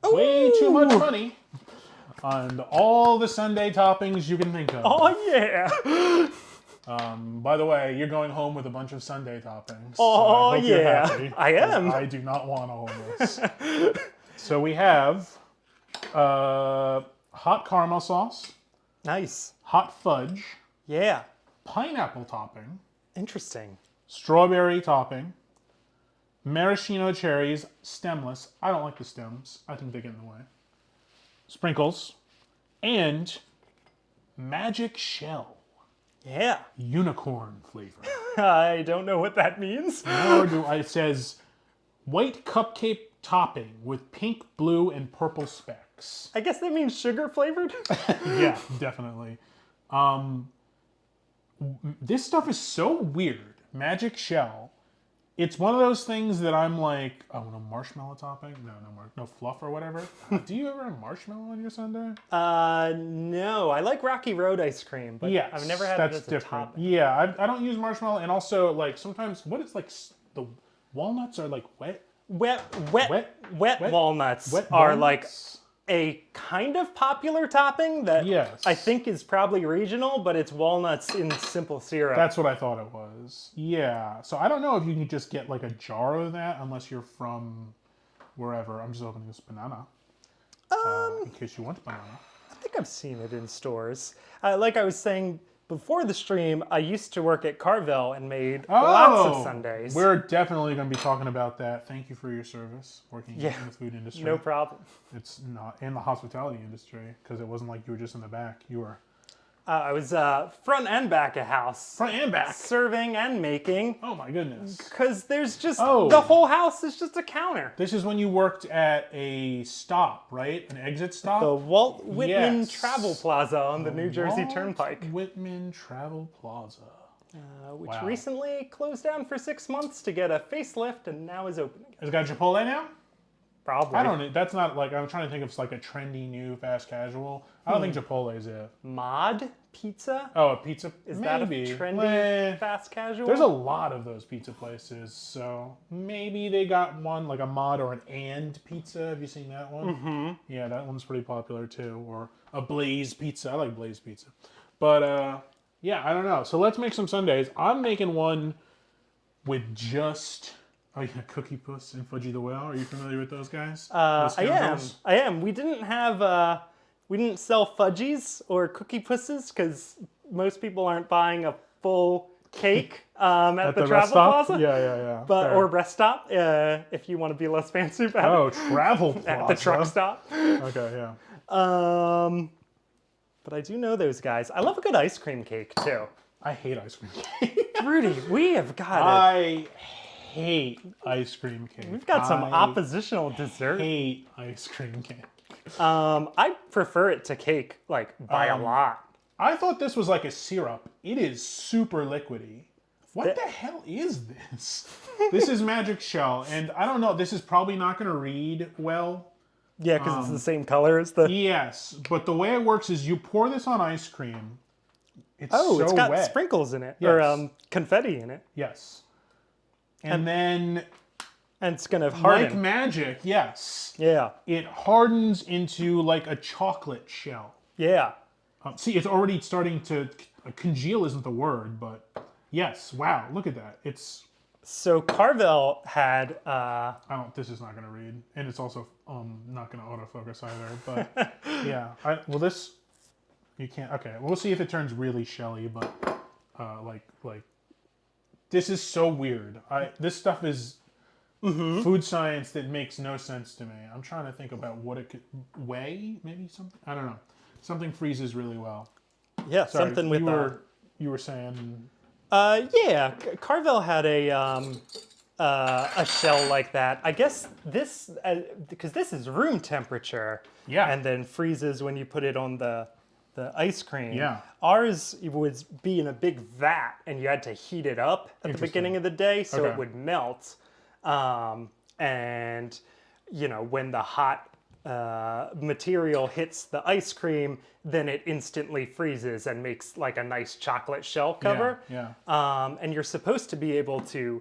way too much money on all the Sunday toppings you can think of.
Oh yeah.
By the way, you're going home with a bunch of Sunday toppings.
Oh,
I hope you're
yeah.
happy,
I am.
'cause I do not want all of this. So we have hot caramel sauce,
Nice.
hot fudge,
Yeah.
pineapple topping,
Interesting.
strawberry topping, maraschino cherries, stemless. I don't like the stems. I think they get in the way. Sprinkles, and magic shell,
Yeah.
unicorn flavor.
I don't know what that means.
Nor do I. It says white cupcake topping with pink, blue, and purple specks.
I guess that means sugar flavored.
Yeah, definitely. This stuff is so weird. Magic shell. It's one of those things that I'm like, oh, no marshmallow topping? No fluff or whatever. Do you ever have marshmallow on your sundae?
No. I like Rocky Road ice cream, but
Yes,
I've never had
that's
it as a
different.
topping.
Yeah, I don't use marshmallow, and also like sometimes the walnuts are like wet.
Wet
Wet-
walnuts
Wet
are like
walnuts?
a kind of popular topping that
Yes.
I think is probably regional, but it's walnuts in simple syrup.
That's what I thought it was. Yeah. So I don't know if you can just get like a jar of that unless you're from wherever. I'm just opening this banana. In case you want banana.
I think I've seen it in stores. Like I was saying before the stream, I used to work at Carvel and made lots of Sundays.
We're definitely going to be talking about that. Thank you for your service working
Yeah.
in the food industry.
No problem.
It's not in the hospitality industry because it wasn't like you were just in the back. You were
I was front and back of house.
front and back.
Serving and making.
Oh my goodness.
Because there's just,
Oh.
the whole house is just a counter.
This is when you worked at a stop, right? An exit stop?
The Walt Whitman
Yes.
Travel Plaza on the New Jersey
Walt
Turnpike,
Whitman Travel Plaza.
which
Wow.
recently closed down for 6 months to get a facelift and now is open again.
Has it got Chipotle now?
Probably.
I don't know. That's not like, I'm trying to think of like a trendy new fast casual. I don't think Chipotle is it.
Mod Pizza?
Oh, a pizza?
Is
maybe.
that a trendy
Meh.
fast casual?
There's a lot of those pizza places, so maybe they got one like a mod or an and pizza. Have you seen that one? Mm-hmm. Yeah, that one's pretty popular too. Or a Blaze Pizza. I like Blaze Pizza. But yeah, I don't know. So let's make some sundaes. I'm making one with just Cookie Puss and Fudgy the Whale. Are you familiar with those guys? Those
I am.
scoundrels?
I am. We didn't sell fudgies or cookie pusses because most people aren't buying a full cake at the
rest
Travel
stop?
Plaza.
Yeah.
But
Fair.
or rest stop if you want to be less fancy about
Oh,
it.
Travel Plaza.
At the truck stop.
Okay, yeah.
But I do know those guys. I love a good ice cream cake too.
I hate ice cream cake.
Rudy, we have got
I hate ice cream cake.
we've got some
I
oppositional dessert.
hate ice cream cake.
I prefer it to cake like by a lot.
I thought this was like a syrup. It is super liquidy. What the hell is this? This is magic shell, and I don't know. This is probably not going to read well.
Yeah, because it's the same color as the.
Yes, but the way it works is you pour this on ice cream. It's
Oh,
so
it's got
wet.
sprinkles in it
Yes.
or confetti in it,
Yes. And then,
and it's gonna harden.
like magic, yes,
Yeah,
it hardens into like a chocolate shell.
yeah.
See, it's already starting to congeal. Isn't the word, but yes. Wow, look at that. It's.
So Carvel had.
I don't. This is not going to read, and it's also not going to autofocus either. But yeah. Well, this you can't. Okay, we'll see if it turns really shelly. But like this is so weird. This stuff is food science that makes no sense to me. I'm trying to think about what it could whey, maybe something. I don't know. Something freezes really well.
Yeah,
Sorry,
something with
you were saying.
yeah, Carvel had a shell like that. I guess this, because this is room temperature.
Yeah.
And then freezes when you put it on the ice cream.
Yeah.
Ours would be in a big vat, and you had to heat it up at the beginning of the day so
Okay.
it would melt. And when the hot material hits the ice cream, then it instantly freezes and makes like a nice chocolate shell cover.
Yeah.
And you're supposed to be able to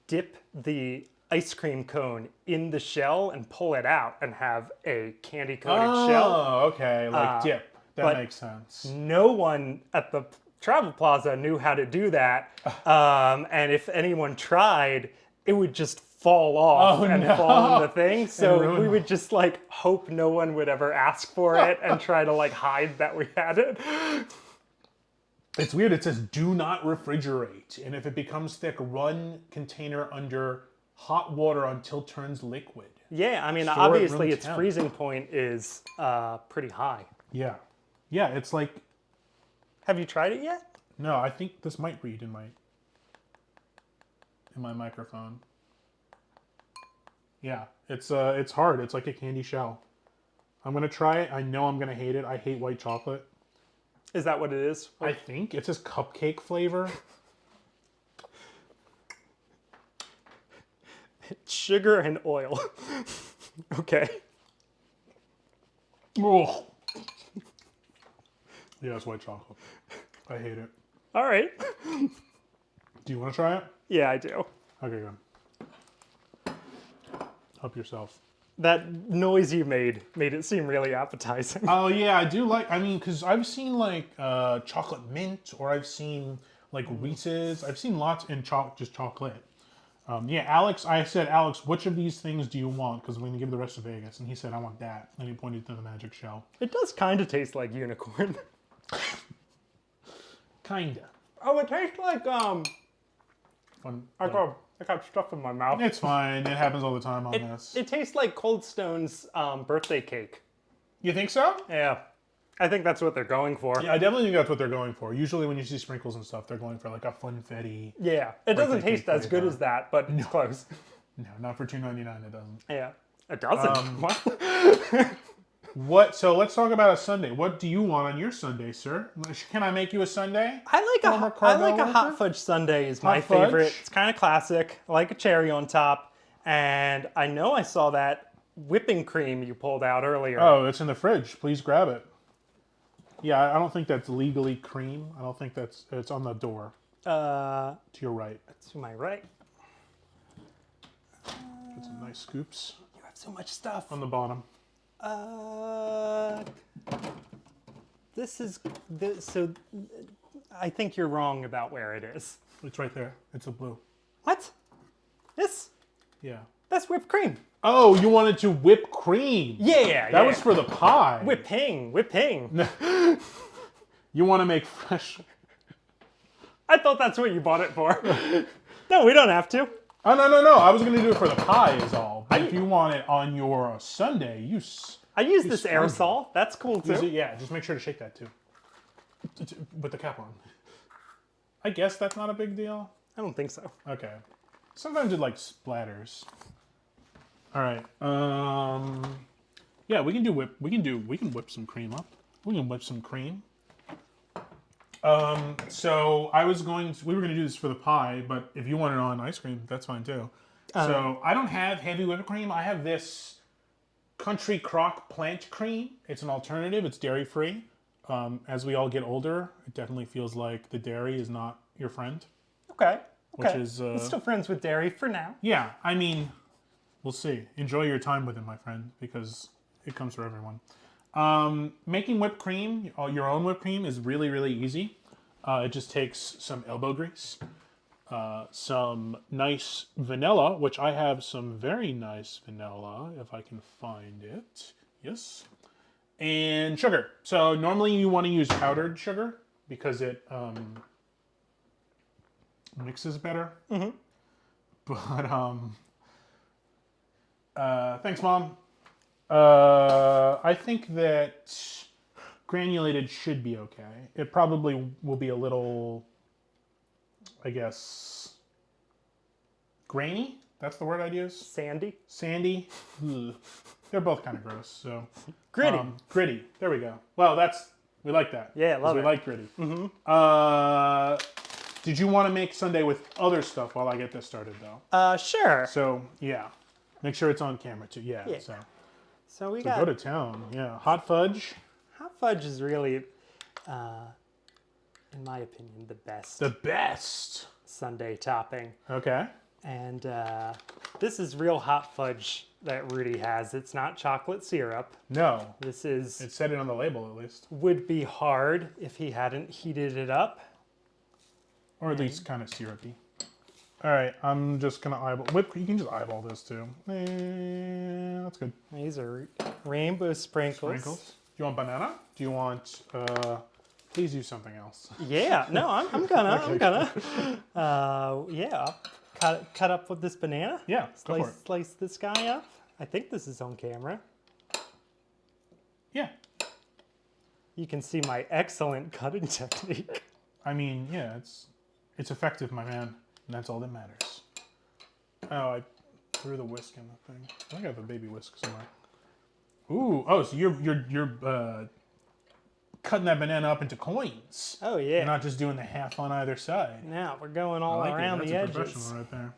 dip the ice cream cone in the shell and pull it out and have a candy coated shell.
Oh, okay. Like dip. That
but
makes sense.
No one at the travel plaza knew how to do that. And if anyone tried, it would just fall off fall in the thing. So we would just like hope no one would ever ask for it and try to like hide that we had it.
It's weird. It says do not refrigerate. And if it becomes thick, run container under hot water until turns liquid.
Yeah, I mean,
Store at
obviously
room
its
temp.
freezing point is pretty high.
Yeah. Yeah, it's like,
Have you tried it yet?
no, I think this might read in my microphone. Yeah, it's hard. It's like a candy shell. I'm gonna try it. I know I'm gonna hate it. I hate white chocolate.
Is that what it is?
I think it says cupcake flavor.
Sugar and oil. Okay.
Oh. Yeah, it's white chocolate. I hate it.
All right.
Do you want to try it?
Yeah, I do.
Okay, good. Help yourself.
That noise you made it seem really appetizing.
Oh yeah, I do like. I mean, because I've seen like chocolate mint, or I've seen like Reese's. I've seen lots in just chocolate. Yeah, Alex. I said, Alex, which of these things do you want? Because we're gonna give the rest to Vegas, and he said, I want that. And he pointed to the magic shell.
It does kind of taste like unicorn.
Kinda.
Oh, it tastes like
Fun.
I got stuff in my mouth.
It's fine. It happens all the time on this.
It tastes like Cold Stone's birthday cake.
You think so?
Yeah, I think that's what they're going for.
Yeah, I definitely think that's what they're going for. Usually when you see sprinkles and stuff, they're going for like a funfetti.
Yeah, it doesn't
Birthday
taste
cake
as good
flavor.
as that, but it's close.
No, not for $2.99. It doesn't.
Yeah, it doesn't. What?
So let's talk about a sundae. What do you want on your sundae, sir? Can I make you a sundae?
I like a hot fudge sundae is my
fudge?
favorite. It's kind of classic. I like a cherry on top, and I know I saw that whipping cream you pulled out earlier.
Oh, it's in the fridge. Please grab it. Yeah, I don't think that's legally cream. I don't think it's on the door. To your right.
To my right.
Get some nice scoops
You have so much stuff.
on the bottom.
So I think you're wrong about where it is.
It's right there. It's a blue.
What? This?
Yeah.
That's whipped cream.
Oh, you wanted to whip cream.
Yeah,
That was for the pie.
whipping.
You want to make fresh.
I thought that's what you bought it for. No, we don't have to.
Oh, no. I was going to do it for the pie is all. But if you want it on your sundae,
I use this
sponge
aerosol. That's cool too.
Yeah, just make sure to shake that too. With the cap on. I guess that's not a big deal.
I don't think so.
Okay. Sometimes it like splatters. All right. Yeah, we can whip some cream up. We can whip some cream. So we were gonna do this for the pie, but if you want it on ice cream, that's fine too. So I don't have heavy whipped cream. I have this Country Crock plant cream. It's an alternative. It's dairy free. As we all get older, it definitely feels like the dairy is not your friend.
Okay.
Which is
I'm still friends with dairy for now.
yeah. I mean, we'll see. Enjoy your time with it, my friend, because it comes for everyone. Making whipped cream, your own whipped cream, is really, really easy. It just takes some elbow grease, some nice vanilla, which I have some very nice vanilla, if I can find it. Yes. And sugar. So normally you want to use powdered sugar because it mixes better. Mm-hmm. But Thanks, Mom. I think that granulated should be okay. It probably will be a little, I guess, grainy. That's the word I'd use.
Sandy.
Sandy. Ugh. They're both kind of gross. So
Gritty.
gritty. There we go. Well, we like that.
Yeah, love
we
it.
like gritty. Did you want to make Sunday with other stuff while I get this started, though?
Sure.
So yeah, make sure it's on camera too. Yeah.
Yeah. So we
So
got
go to town. Yeah. Hot fudge.
hot fudge is really, in my opinion, the best
The best.
sundae topping.
Okay.
And this is real hot fudge that Rudy has. It's not chocolate syrup.
No,
This is
it said it on the label at least,
would be hard if he hadn't heated it up.
or at least kind of syrupy. All right, I'm just gonna eyeball. You can just eyeball this too. That's good.
These are rainbow sprinkles.
Sprinkles. Do you want banana? Do you want? Please use something else.
Yeah, no, I'm gonna. Yeah, cut up with this banana.
Yeah, go for it.
Slice this guy up. I think this is on camera.
Yeah.
You can see my excellent cutting technique.
I mean, yeah, it's effective, my man, and that's all that matters. Oh, I threw the whisk in the thing. I think I have a baby whisk somewhere. Ooh, oh, so you're cutting that banana up into coins.
Oh
You're
yeah.
not just doing the half on either side.
Now we're going all
I like
around
it.
the
That's a
edges.
professional right there.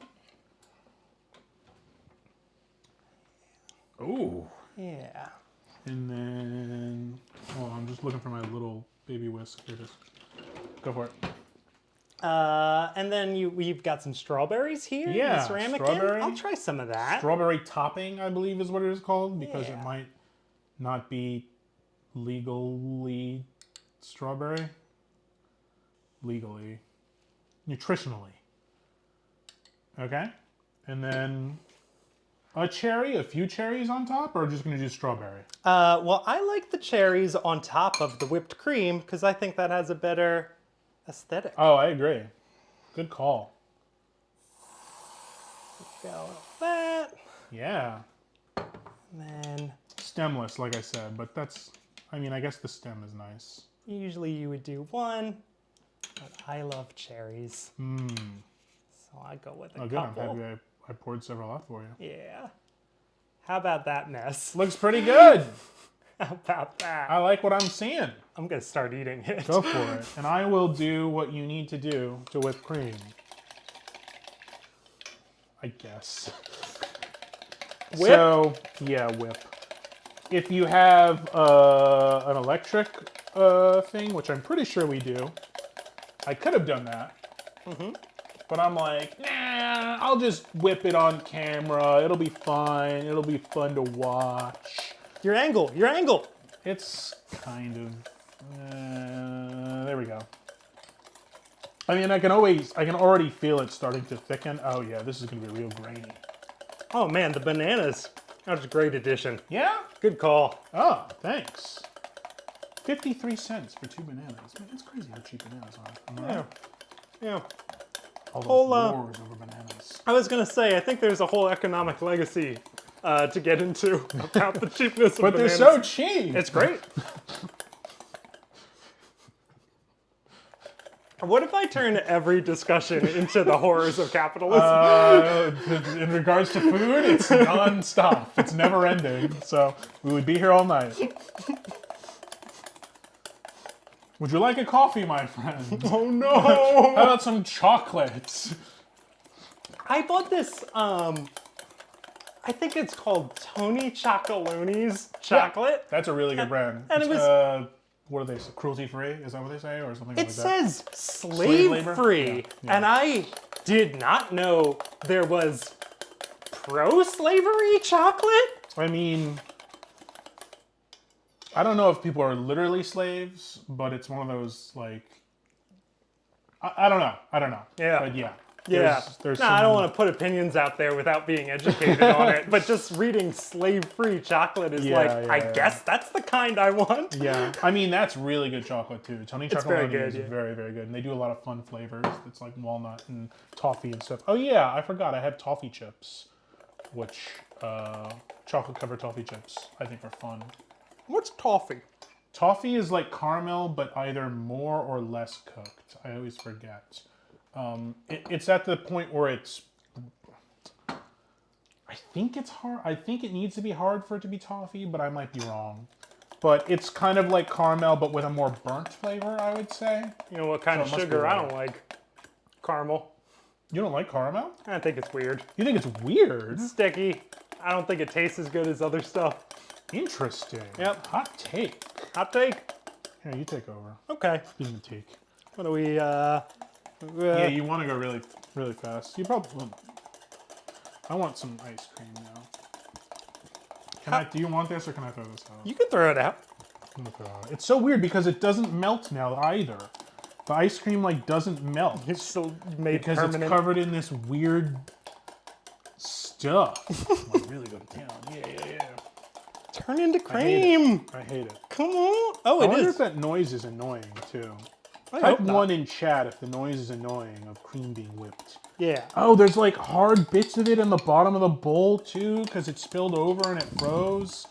Ooh.
Yeah.
And then, oh, I'm just looking for my little baby whisk. Here it is. Go for it.
And then we've got some strawberries here. in
Yeah,
the ceramic
strawberry.
tin. I'll try some of that.
Strawberry topping, I believe, is what it is called, because it
Yeah.
might not be legally strawberry. Legally. Nutritionally. Okay. And then a few cherries on top, or just going to do strawberry?
Well, I like the cherries on top of the whipped cream because I think that has a better aesthetic.
Oh, I agree. Good call.
Go like that.
Yeah.
And then
Stemless, like I said, but I guess the stem is nice.
usually you would do one, but I love cherries. So I go with a
Oh, good. I'm
couple.
happy I poured several out for you.
Yeah. How about that mess?
Looks pretty good.
How about that?
I like what I'm seeing.
I'm gonna start eating it.
Go for it. And I will do what you need to do to whip cream. I guess.
Whip?
So, yeah, whip. If you have an electric thing, which I'm pretty sure we do, I could have done that. But I'm like, nah, I'll just whip it on camera. It'll be fine. It'll be fun to watch.
Your angle.
It's kind of, there we go. I mean, I can already feel it starting to thicken. Oh yeah, this is gonna be real grainy.
Oh man, the bananas. That's a great addition.
Yeah?
Good call.
Oh, thanks. 53 cents for 2 bananas. Man, it's crazy how cheap bananas are. Am I right?
Yeah.
All those
Whole,
wars over bananas.
I was gonna say, I think there's a whole economic legacy to get into about the cheapness of
But they're
bananas.
so cheap.
It's great. What if I turn every discussion into the horrors of capitalism?
In regards to food, it's non-stop. It's never ending. So we would be here all night. Would you like a coffee, my friend?
Oh no!
How about some chocolate?
I bought this, I think it's called Tony Chocoloni's chocolate.
That's a really good brand.
and it was-
what do they say? Cruelty-free? Is that what they say? Or something
It
like that?
says
Slave labor?
slave-free,
Yeah.
and I did not know there was pro-slavery chocolate.
I mean, I don't know if people are literally slaves, but it's one of those, like, I don't know.
Yeah.
But yeah.
Yeah.
There's
I don't want to put opinions out there without being educated on it, but just reading slave-free chocolate is
Yeah,
like,
yeah,
I
yeah.
guess that's the kind I want.
Yeah, I mean, that's really good chocolate, too. Tony
It's very
Chocolonely
good,
is
yeah.
very, very good. And they do a lot of fun flavors. It's like walnut and toffee and stuff. Oh, yeah, I forgot. I have toffee chips, which chocolate covered toffee chips. I think are fun.
What's toffee?
Toffee is like caramel, but either more or less cooked. I always forget. It's at the point where it's. I think it's hard. I think it needs to be hard for it to be toffee, but I might be wrong. But it's kind of like caramel, but with a more burnt flavor, I would say.
You know what kind of
So it must be
sugar I
right.
don't like? Caramel.
You don't like caramel?
I think it's weird.
You think it's weird?
Sticky. I don't think it tastes as good as other stuff.
Interesting.
Yep.
Hot take.
Hot take?
Here, you take over.
Okay.
Speaking of take.
What do we,
Yeah, you want to go really, really fast. You probably won't. I want some ice cream now. Do you want this or can I throw this out?
You can throw it out.
I'm gonna throw it out. It's so weird because it doesn't melt now either. The ice cream like doesn't melt.
It's still made
because
permanent.
it's covered in this weird stuff. I'm really go to town. Yeah.
Turn into
I hate
cream.
I hate it.
Come on. Oh,
I
it
wonder
is.
if that noise is annoying too.
I
Type
hope not.
1 in chat if the noise is annoying of cream being whipped.
Yeah.
Oh, there's like hard bits of it in the bottom of the bowl too because it spilled over and it froze.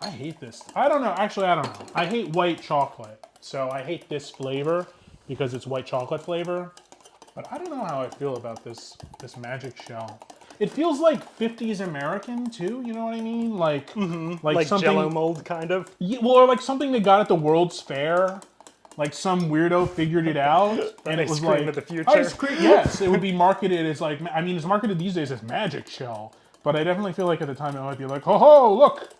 I hate this. I don't know. Actually, I don't know. I hate white chocolate. So I hate this flavor because it's white chocolate flavor. But I don't know how I feel about this magic shell. It feels like 50s American too, you know what I mean? Like something
Jello mold, kind of.
Yeah, well, or like something they got at the World's Fair. Like some weirdo figured it out, and it
Ice
was
cream
like
of the future.
ice cream. Yes, it would be marketed as like. I mean, it's marketed these days as magic shell, but I definitely feel like at the time it might be like, ho, look,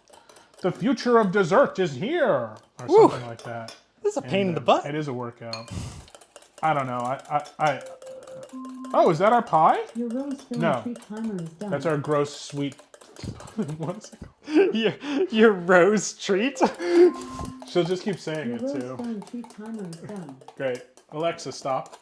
the future of dessert is here, or something like that.
This is a pain in the butt.
It is a workout. I don't know. Oh, is that our pie?
Your rose filling
No.
treat timer is done.
That's our gross sweet. What is it called?
Your rose treat.
She'll just keep saying
Your
it
rose
too.
filling treat timer is done.
Great. Alexa, stop.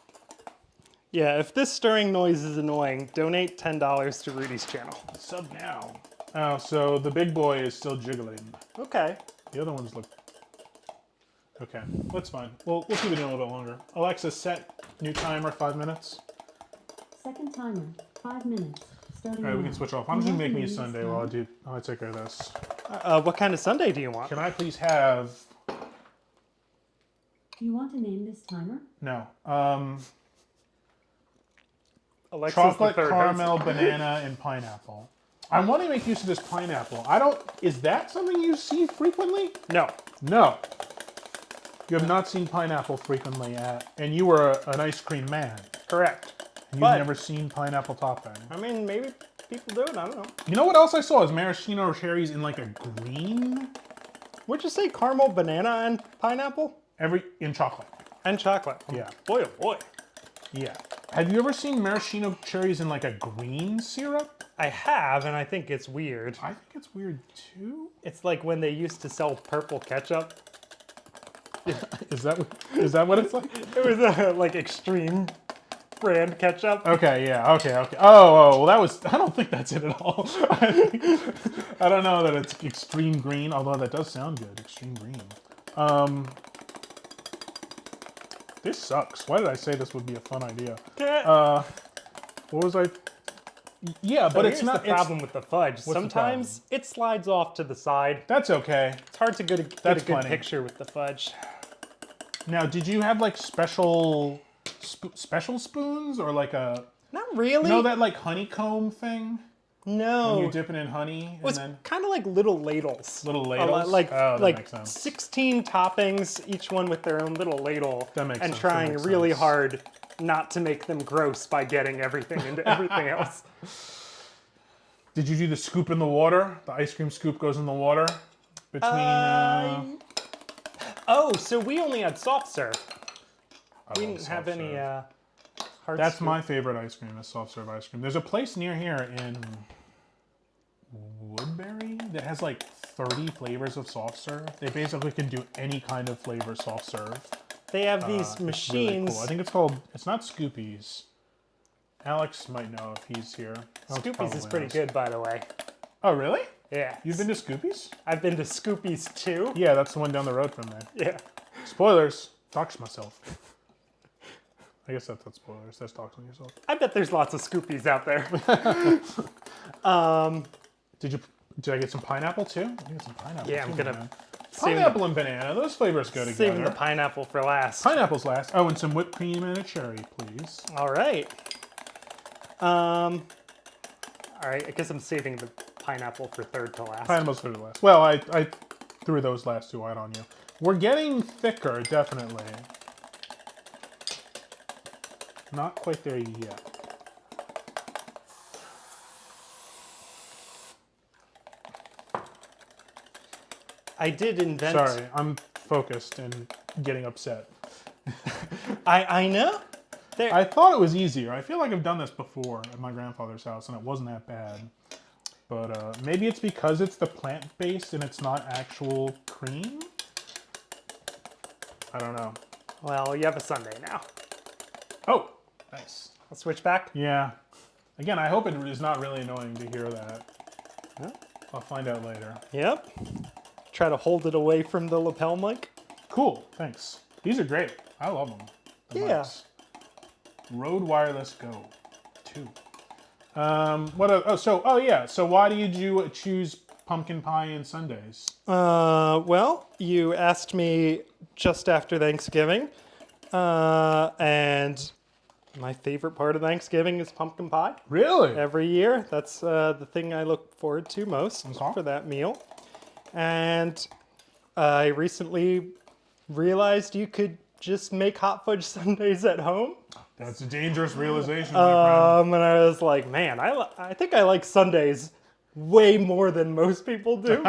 Yeah, if this stirring noise is annoying, donate $10 to Rudy's channel.
Sub now. Oh, so the big boy is still jiggling.
Okay.
The other ones look... Okay, that's fine. We'll keep it in a little bit longer. Alexa, set new timer, 5 minutes.
Second timer, 5 minutes. Starting
All right, we
now.
can switch off. Why don't you make me a sundae while I take care of this?
What kind of sundae do you want?
Can I please have...
Do you want to name this timer?
No.
Alexa's
Chocolate,
the third
caramel, banana, and pineapple. I want to make use of this pineapple. Is that something you see frequently?
host. No.
No. You have not seen pineapple frequently and you were an ice cream man.
Correct.
And you've
But-
never seen pineapple topping.
I mean, maybe people do it. I don't know.
You know what else I saw is maraschino cherries in like a green?
Would you say caramel, banana, and pineapple?
In chocolate.
And chocolate.
Yeah.
Boy, oh boy.
Yeah. Have you ever seen maraschino cherries in like a green syrup?
I have, and I think it's weird.
I think it's weird too.
It's like when they used to sell purple ketchup.
Is that what it's like?
It was like extreme brand ketchup.
Okay, yeah, okay. Oh, well that was, I don't think that's it at all. I don't know that it's extreme green, although that does sound good, extreme green. This sucks. Why did I say this would be a fun idea? What was I? Yeah, but it's
Here's
not.
the problem with the fudge.
the
Sometimes it slides off to the side.
That's okay.
It's hard to get a
That's
good
plenty.
picture with the fudge.
Now, did you have like special spoons or like a?
Not really.
You know that like honeycomb thing?
No.
You dip it in honey and
It was
then
kind of like little ladles.
little ladles.
Like
Oh, that
like
makes sense.
16 toppings, each one with their own little ladle.
That makes
and
sense, that
trying
makes
really
sense.
hard not to make them gross by getting everything into everything else.
Did you do the scoop in the water? The ice cream scoop goes in the water between.
Oh, so we only had soft serve.
I
We
love
didn't have
soft
any
serve.
hard
That's
scoop.
my favorite ice cream, is soft serve ice cream. There's a place near here in Woodbury that has like 30 flavors of soft serve. They basically can do any kind of flavor soft serve.
They have these
It's really
machines.
cool. I think it's not Scoopies. Alex might know if he's here. Alex
Scoopies is
probably
pretty
knows.
good, by the way.
Oh, really?
Yeah.
You've been to Scoopies?
I've been to Scoopies too.
Yeah, that's the one down the road from there.
Yeah.
Spoilers. Dox myself. I guess that's not spoilers. That's doxing yourself.
I bet there's lots of Scoopies out there.
Did I get some pineapple too? I get some pineapple.
Yeah, I'm
too,
gonna
man.
save
Pineapple and banana. Those flavors go
saving the
together.
pineapple for last.
Pineapple's last. Oh, and some whipped cream and a cherry, please.
All right. All right. I guess I'm saving the pineapple for third to last.
Pineapple's for the last. Well, I threw those last two out on you. We're getting thicker, definitely. Not quite there yet.
I did invent.
Sorry, I'm focused and getting upset.
I know. There.
I thought it was easier. I feel like I've done this before at my grandfather's house, and it wasn't that bad. But maybe it's because it's the plant-based and it's not actual cream? I don't know.
Well, you have a Sunday now.
Oh, nice.
I'll switch back.
Yeah. Again, I hope it is not really annoying to hear that.
Huh?
I'll find out later.
Yep. Try to hold it away from the lapel mic.
Cool, thanks. These are great. I love them. The
Yeah.
mics. Rode Wireless Go 2. So why did you choose pumpkin pie and Sundaes?
Well, you asked me just after Thanksgiving, and my favorite part of Thanksgiving is pumpkin pie.
Really?
Every year, that's the thing I look forward to most
Okay.
for that meal. And I recently realized you could just make hot fudge sundaes at home.
That's a dangerous realization, my friend.
And I was like, man, I think I like sundaes way more than most people do.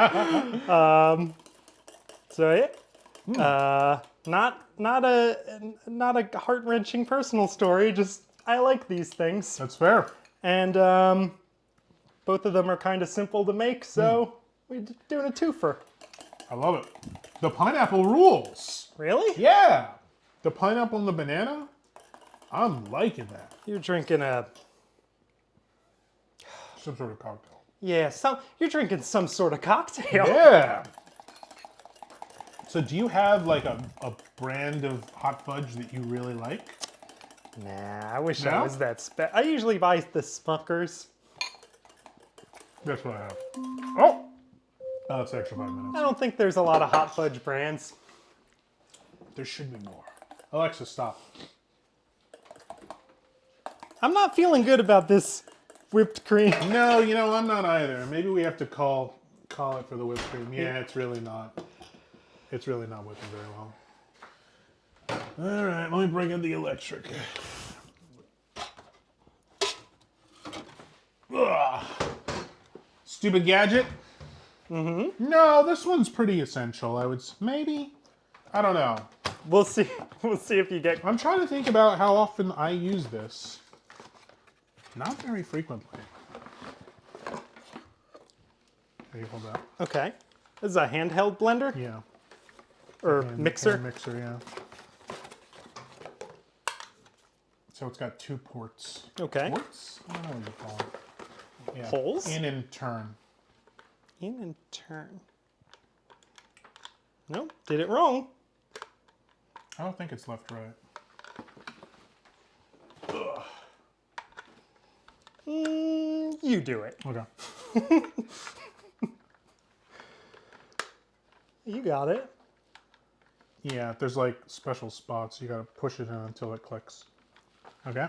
So yeah, not a heart-wrenching personal story. Just I like these things,
That's fair.
and both of them are kind of simple to make. So we're doing a twofer.
I love it. The pineapple rules.
Really?
Yeah. The pineapple and the banana. I'm liking that.
You're drinking
Some sort of cocktail.
you're drinking some sort of cocktail.
Yeah. So do you have like a brand of hot fudge that you really like?
Nah, I wish
No?
I was that I usually buy the Smuckers.
That's what I have. Oh! Oh, it's extra 5 minutes.
I don't think there's a lot of hot fudge brands.
There should be more. Alexa, stop.
I'm not feeling good about this whipped cream.
No, I'm not either. Maybe we have to call it for the whipped cream. Yeah, it's really not. It's really not whipping very well. All right, let me bring in the electric. Ugh. Stupid gadget? Mm-hmm. No, this one's pretty essential. Maybe. I don't know.
We'll see. We'll see if you get.
I'm trying to think about how often I use this. Not very frequently. Here, hold that.
Okay. This is a handheld blender
Yeah.
or
Hand
mixer.
mixer, yeah. So it's got 2 ports.
Okay.
Ports? I don't know what you call them. Yeah.
Holes?
In and turn.
In and turn. Nope. Did it wrong.
I don't think it's left right.
You do it.
Okay.
You got it.
Yeah, there's like special spots. You gotta push it in until it clicks. Okay.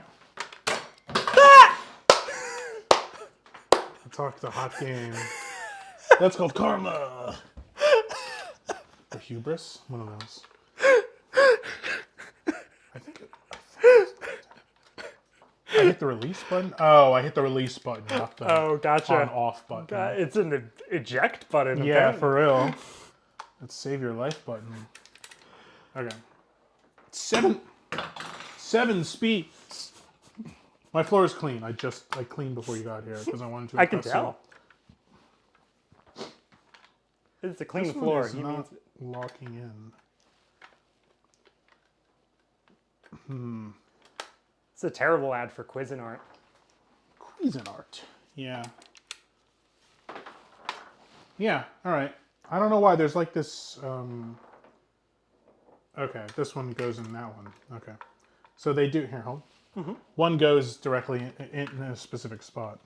Talk the hot game. That's called karma. The hubris? One of those. I hit the release button? Oh, I hit the release button, not the
Gotcha.
on-off button.
It's an eject button.
Yeah,
apparently.
for real. Let's save your life button. Okay. 7 speeds. My floor is clean. I cleaned before you got here because I wanted to.
I can
impress
tell. It's a clean
This one
floor.
is
He
not
means
locking in.
it's a terrible ad for Cuisinart.
Cuisinart. Yeah. Yeah. All right. I don't know why there's like this. Okay, this one goes in that one. Okay, so they do here. Hold. One goes directly in a specific spot.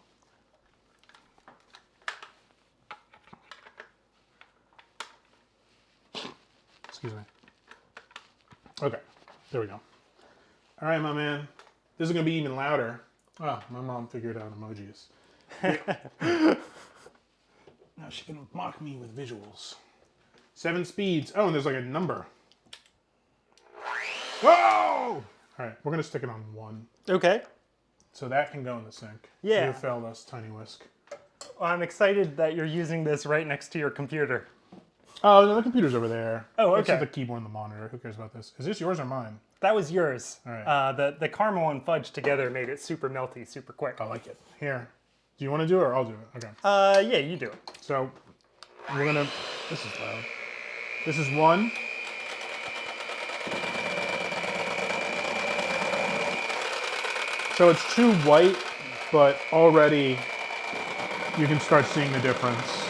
Excuse me. Okay, there we go. All right, my man. This is gonna be even louder. Oh, my mom figured out emojis. Now she can mock me with visuals. 7 speeds. Oh, and there's like a number. Whoa! All right, we're gonna stick it on 1.
Okay.
So that can go in the sink.
Yeah.
You failed us, Tiny Whisk.
Well, I'm excited that you're using this right next to your computer.
Oh, no, the computer's over there.
Oh,
It's
okay.
the keyboard and the monitor. Who cares about this? Is this yours or mine?
That was yours.
All right.
The caramel and fudge together made it super melty, super quick.
I like it. Here. Do you want to do it or I'll do it? Okay.
Yeah, you do it.
So we're gonna. This is loud. This is 1. So it's too white, but already you can start seeing the difference.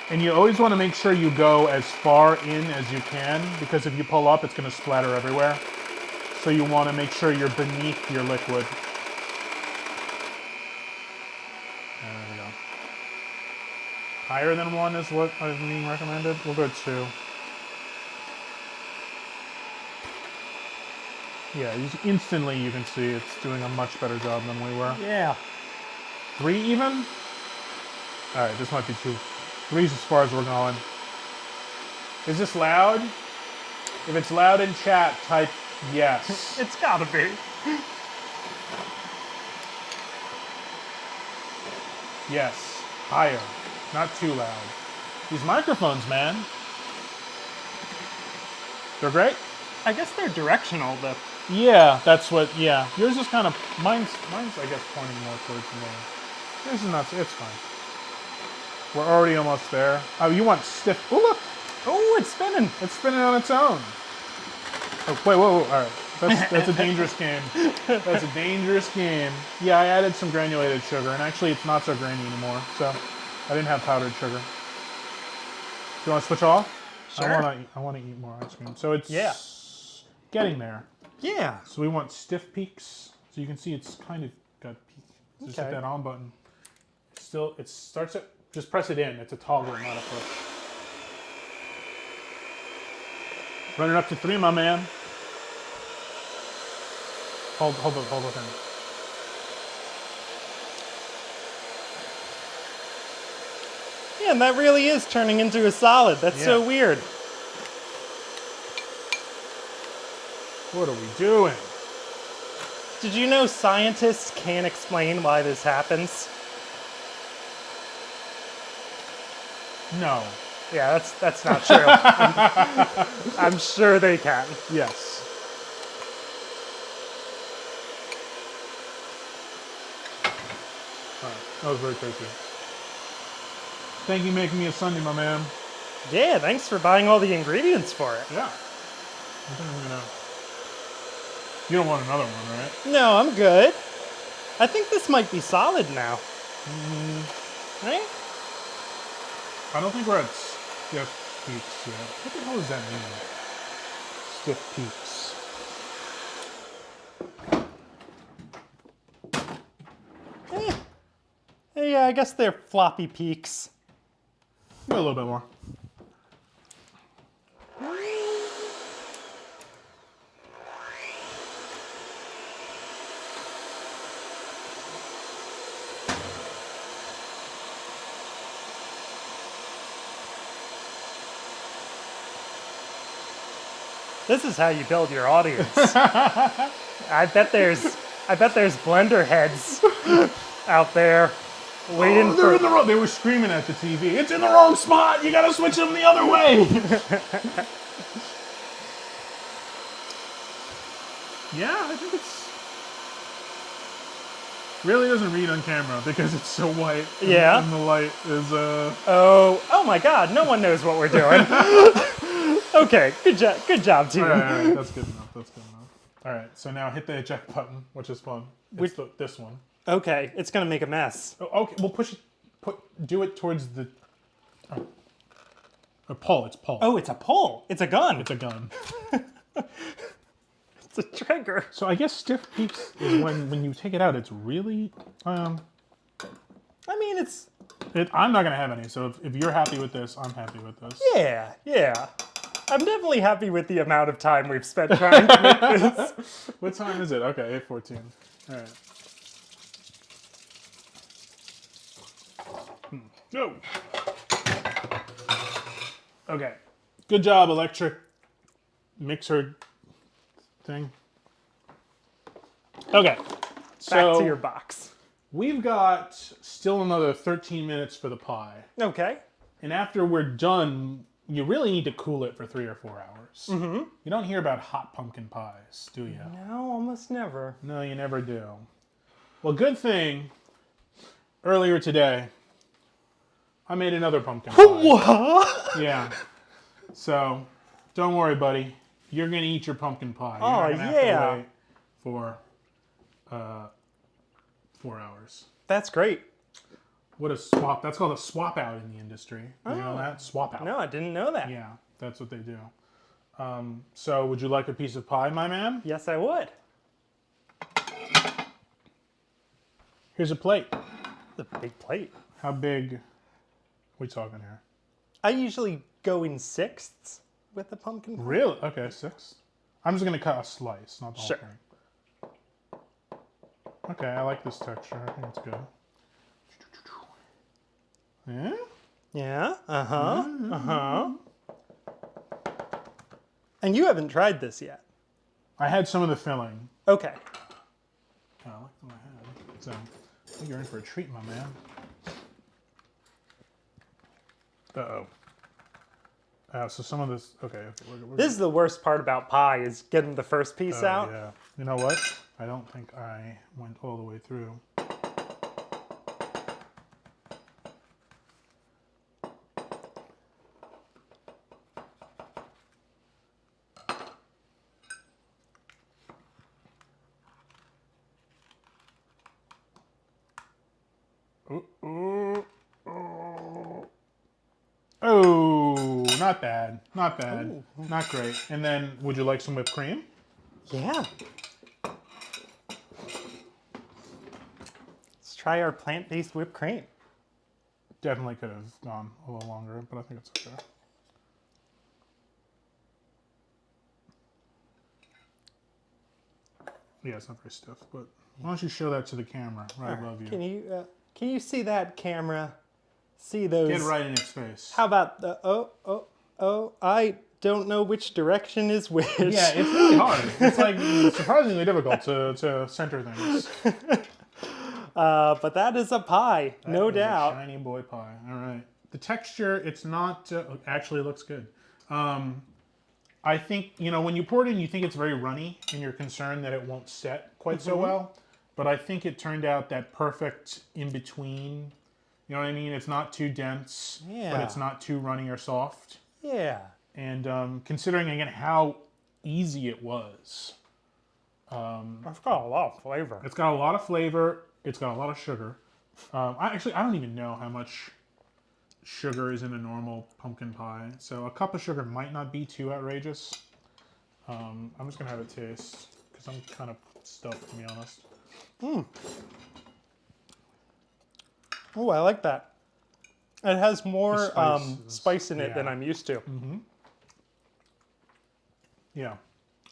And you always want to make sure you go as far in as you can, because if you pull up, it's going to splatter everywhere. So you want to make sure you're beneath your liquid. There we go. Higher than 1 is what is being recommended. We'll go 2. Yeah, instantly you can see it's doing a much better job than we were.
Yeah.
3 even? All right, this might be 2. 3's as far as we're going. Is this loud? If it's loud in chat, type yes.
It's gotta be.
Yes. Higher. Not too loud. These microphones, man. They're great?
I guess they're directional, though.
Yeah, that's what, yeah. Yours is kind of, mine's I guess, pointing more towards me. Yours is not, it's fine. We're already almost there. Oh, you want stiff, oh look!
Oh, it's spinning.
It's spinning on its own. Oh, wait, whoa, all right. That's a dangerous game. That's a dangerous game. Yeah, I added some granulated sugar, and actually it's not so grainy anymore, so I didn't have powdered sugar. Do you want to switch off?
Sure.
I want to eat more ice cream. So it's getting there.
Yeah.
So we want stiff peaks. So you can see it's kind of got peaks. So just hit that on button. Still, it starts at, just press it in. It's a toggle, not a push. Run it up to 3, my man. Hold the thing.
Yeah, and that really is turning into a solid. That's so weird.
What are we doing?
Did you know scientists can't explain why this happens?
No.
Yeah, that's not true. I'm sure they can.
Yes. All right. That was very tasty. Thank you for making me a Sunday, my man.
Yeah, thanks for buying all the ingredients for it.
Yeah. I think I'm gonna... You don't want another one, right?
No, I'm good. I think this might be solid now. Right?
I don't think we're at stiff peaks yet. What the hell does that mean? Stiff peaks.
Yeah, I guess they're floppy peaks.
A little bit more.
This is how you build your audience. I bet there's blender heads out there waiting
they're
for.
in the wrong. They were screaming at the TV. It's in the wrong spot. You gotta switch them the other way. Yeah, I think it's really doesn't read on camera because it's so white.
Yeah.
And the light is
Oh my God! No one knows what we're doing. Okay, good job, team.
All right, that's good enough. That's good enough. All right, so now hit the eject button, which is fun. It's this one.
Okay, it's gonna make a mess.
Oh, okay, we'll push it. Do it towards the. Pull. It's pull.
Oh, it's a pull. It's a gun.
It's a gun.
It's a trigger.
So I guess stiff peaks is when you take it out, it's really.
I mean,
I'm not gonna have any. So if you're happy with this, I'm happy with this.
Yeah, yeah. I'm definitely happy with the amount of time we've spent trying to make this.
What time is it? Okay, 8:14. All right. No. Okay. Good job, electric mixer thing. Okay. So
Back to your box.
we've got still another 13 minutes for the pie.
Okay.
And after we're done, you really need to cool it for 3 or 4 hours. Mm-hmm. You don't hear about hot pumpkin pies, do you?
No, almost never.
No, you never do. Well, good thing earlier today I made another pumpkin pie.
What?
Yeah. So don't worry, buddy. You're gonna eat your pumpkin pie. You're
Oh,
not gonna have
yeah.
to wait for 4 hours.
That's great.
What a swap! That's called a swap out in the industry. Did you know that? Swap out.
No, I didn't know that.
Yeah, that's what they do. So, would you like a piece of pie, my man?
Yes, I would.
Here's a plate.
The big plate.
How big? We talking here?
I usually go in sixths with the pumpkin pie.
Really? Okay, 6. I'm just gonna cut a slice, not the whole
Sure.
thing. Okay, I like this texture. I think it's good. Yeah.
Yeah. And you haven't tried this yet.
I had some of the filling.
Okay.
Oh, I like what I had. So, I think you're in for a treat, my man. Uh-oh. So some of this, okay.
This is the worst part about pie is getting the first piece
Oh,
out.
yeah. You know what? I don't think I went all the way through. Oh, not bad. Not bad.
Ooh.
Not great. And then, would you like some whipped cream?
Yeah. Let's try our plant-based whipped cream.
Definitely could have gone a little longer, but I think it's okay. Yeah, it's not very stiff, but why don't you show that to the camera right above you?
Can you see that camera? See those?
Get right in its face.
How about the I don't know which direction is which.
Yeah, it's really hard. It's like surprisingly difficult to center things.
But that is a pie, no
That is a
doubt.
shiny boy pie. All right. The texture, it's not actually it looks good. I think when you pour it in, you think it's very runny, and you're concerned that it won't set quite so well. But I think it turned out that perfect in between. You know what I mean? It's not too dense, but
Yeah.
it's not too runny or soft.
Yeah.
And considering again how easy it was,
It's got a lot of flavor.
it's got a lot of flavor. It's got a lot of sugar. I don't even know how much sugar is in a normal pumpkin pie. So a cup of sugar might not be too outrageous. I'm just gonna have a taste because I'm kind of stuffed, to be honest.
Oh, I like that. It has more
The
spice in it than
yeah.
I'm used to.
Yeah,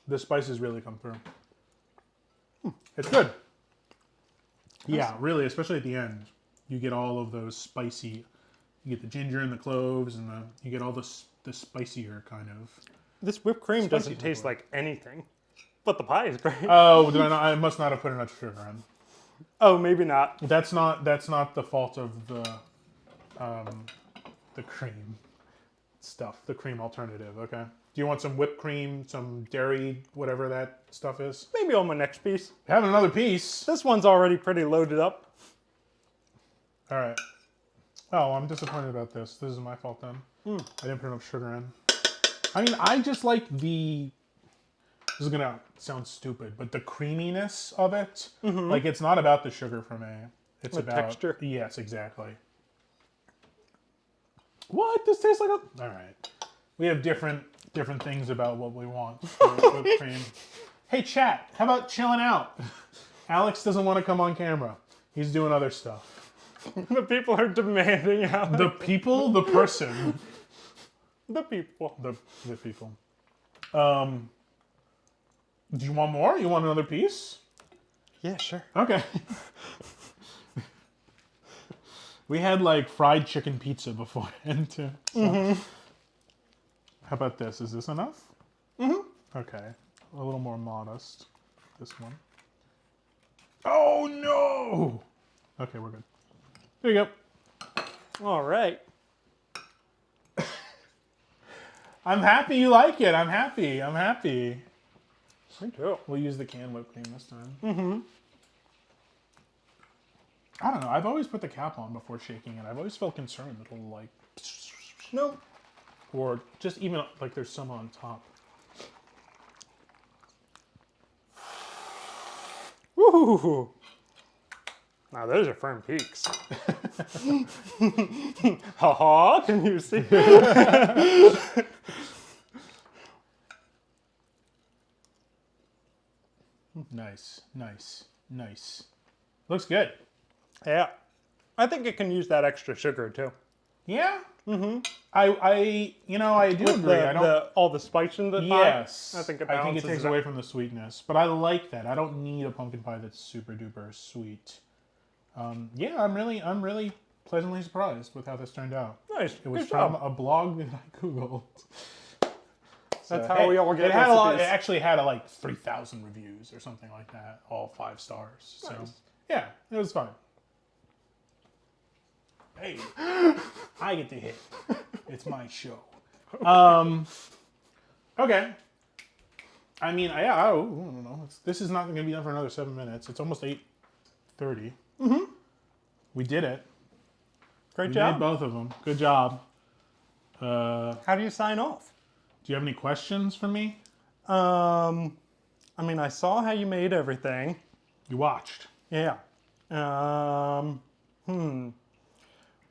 the spices really come through. It's good. Yeah, really, especially at the end, you get all of those spicy. You get the ginger and the cloves, and you get all the spicier kind of.
This whipped cream
Spicy
doesn't taste like anything, but the pie is great.
Oh, I must not have put enough sugar in.
Oh, maybe not.
That's not the fault of the cream stuff, the cream alternative. Okay. Do you want some whipped cream, some dairy, whatever that stuff is?
Maybe on my next piece.
Having another piece.
This one's already pretty loaded up.
All right. Oh, I'm disappointed about this. This is my fault then. I didn't put enough sugar in. I mean, I just like this is gonna sound stupid, but the creaminess of it, like it's not about the sugar for me. It's
The
about
texture.
Yes, exactly. What? This tastes like a. All right. We have different things about what we want for whipped cream. Hey, chat. How about chilling out? Alex doesn't want to come on camera. He's doing other stuff.
The people are demanding out.
The people, the person,
The people.
the people. Do you want more? You want another piece?
Yeah, sure.
Okay. We had like fried chicken pizza beforehand too. So. How about this? Is this enough? Okay. A little more modest. This one. Oh no! Okay, we're good. There you go.
All right.
I'm happy you like it. I'm happy. I'm happy.
Me too.
We'll use the canned whipped cream this time. I don't know. I've always put the cap on before shaking it. I've always felt concerned that it'll like,
No.
or just even like there's some on top.
Woo! Now those are firm peaks. Ha! Can you see?
Nice, nice, nice. Looks good.
Yeah. I think it can use that extra sugar too.
Yeah. I do agree. I don't.
All the spice in the pie.
Yes.
I think it
it
balances
takes
it
away
out.
from the sweetness, but I like that. I don't need a pumpkin pie that's super duper sweet. Yeah, I'm really pleasantly surprised with how this turned out.
Nice.
It was
Good
from
job.
a blog that I googled.
That's how we all get
it had a lot. It
recipes.
actually had like 3,000 reviews or something like that, all 5 stars. So
Nice.
yeah, it was fun. Hey, I get to hit. It's my show. Okay. I mean, I don't know. This is not going to be done for another 7 minutes. It's almost 8:30. We did it.
Great
We
job.
made both of them. Good job. Do
How do you sign off?
you have any questions for me?
I mean, I saw how you made everything.
You watched.
Yeah.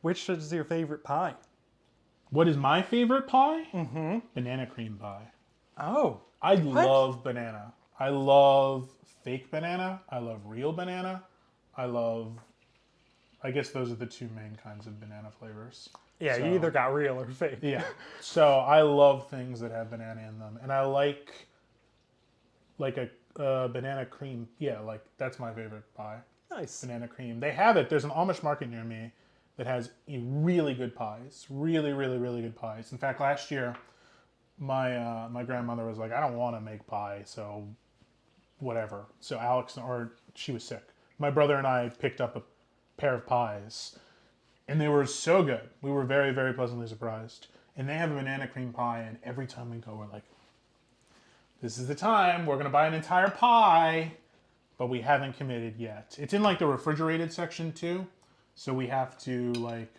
Which is your favorite pie?
What is my favorite pie? Banana cream pie.
Oh.
I love banana. I love fake banana. I love real banana. I guess those are the 2 main kinds of banana flavors.
Yeah,
So-
you either got real or fake.
Yeah. So I love things that have banana in them. And I like a banana cream. Yeah, like that's my favorite pie.
Nice.
Banana cream. They have it. There's an Amish market near me that has really good pies. Really, really, really good pies. In fact, last year, my grandmother was like, I don't want to make pie, so whatever. So she was sick. My brother and I picked up a pair of pies, and they were so good. We were very, very pleasantly surprised. And they have a banana cream pie, and every time we go, we're like, this is the time. We're going to buy an entire pie, but we haven't committed yet. It's in like the refrigerated section too, so we have to like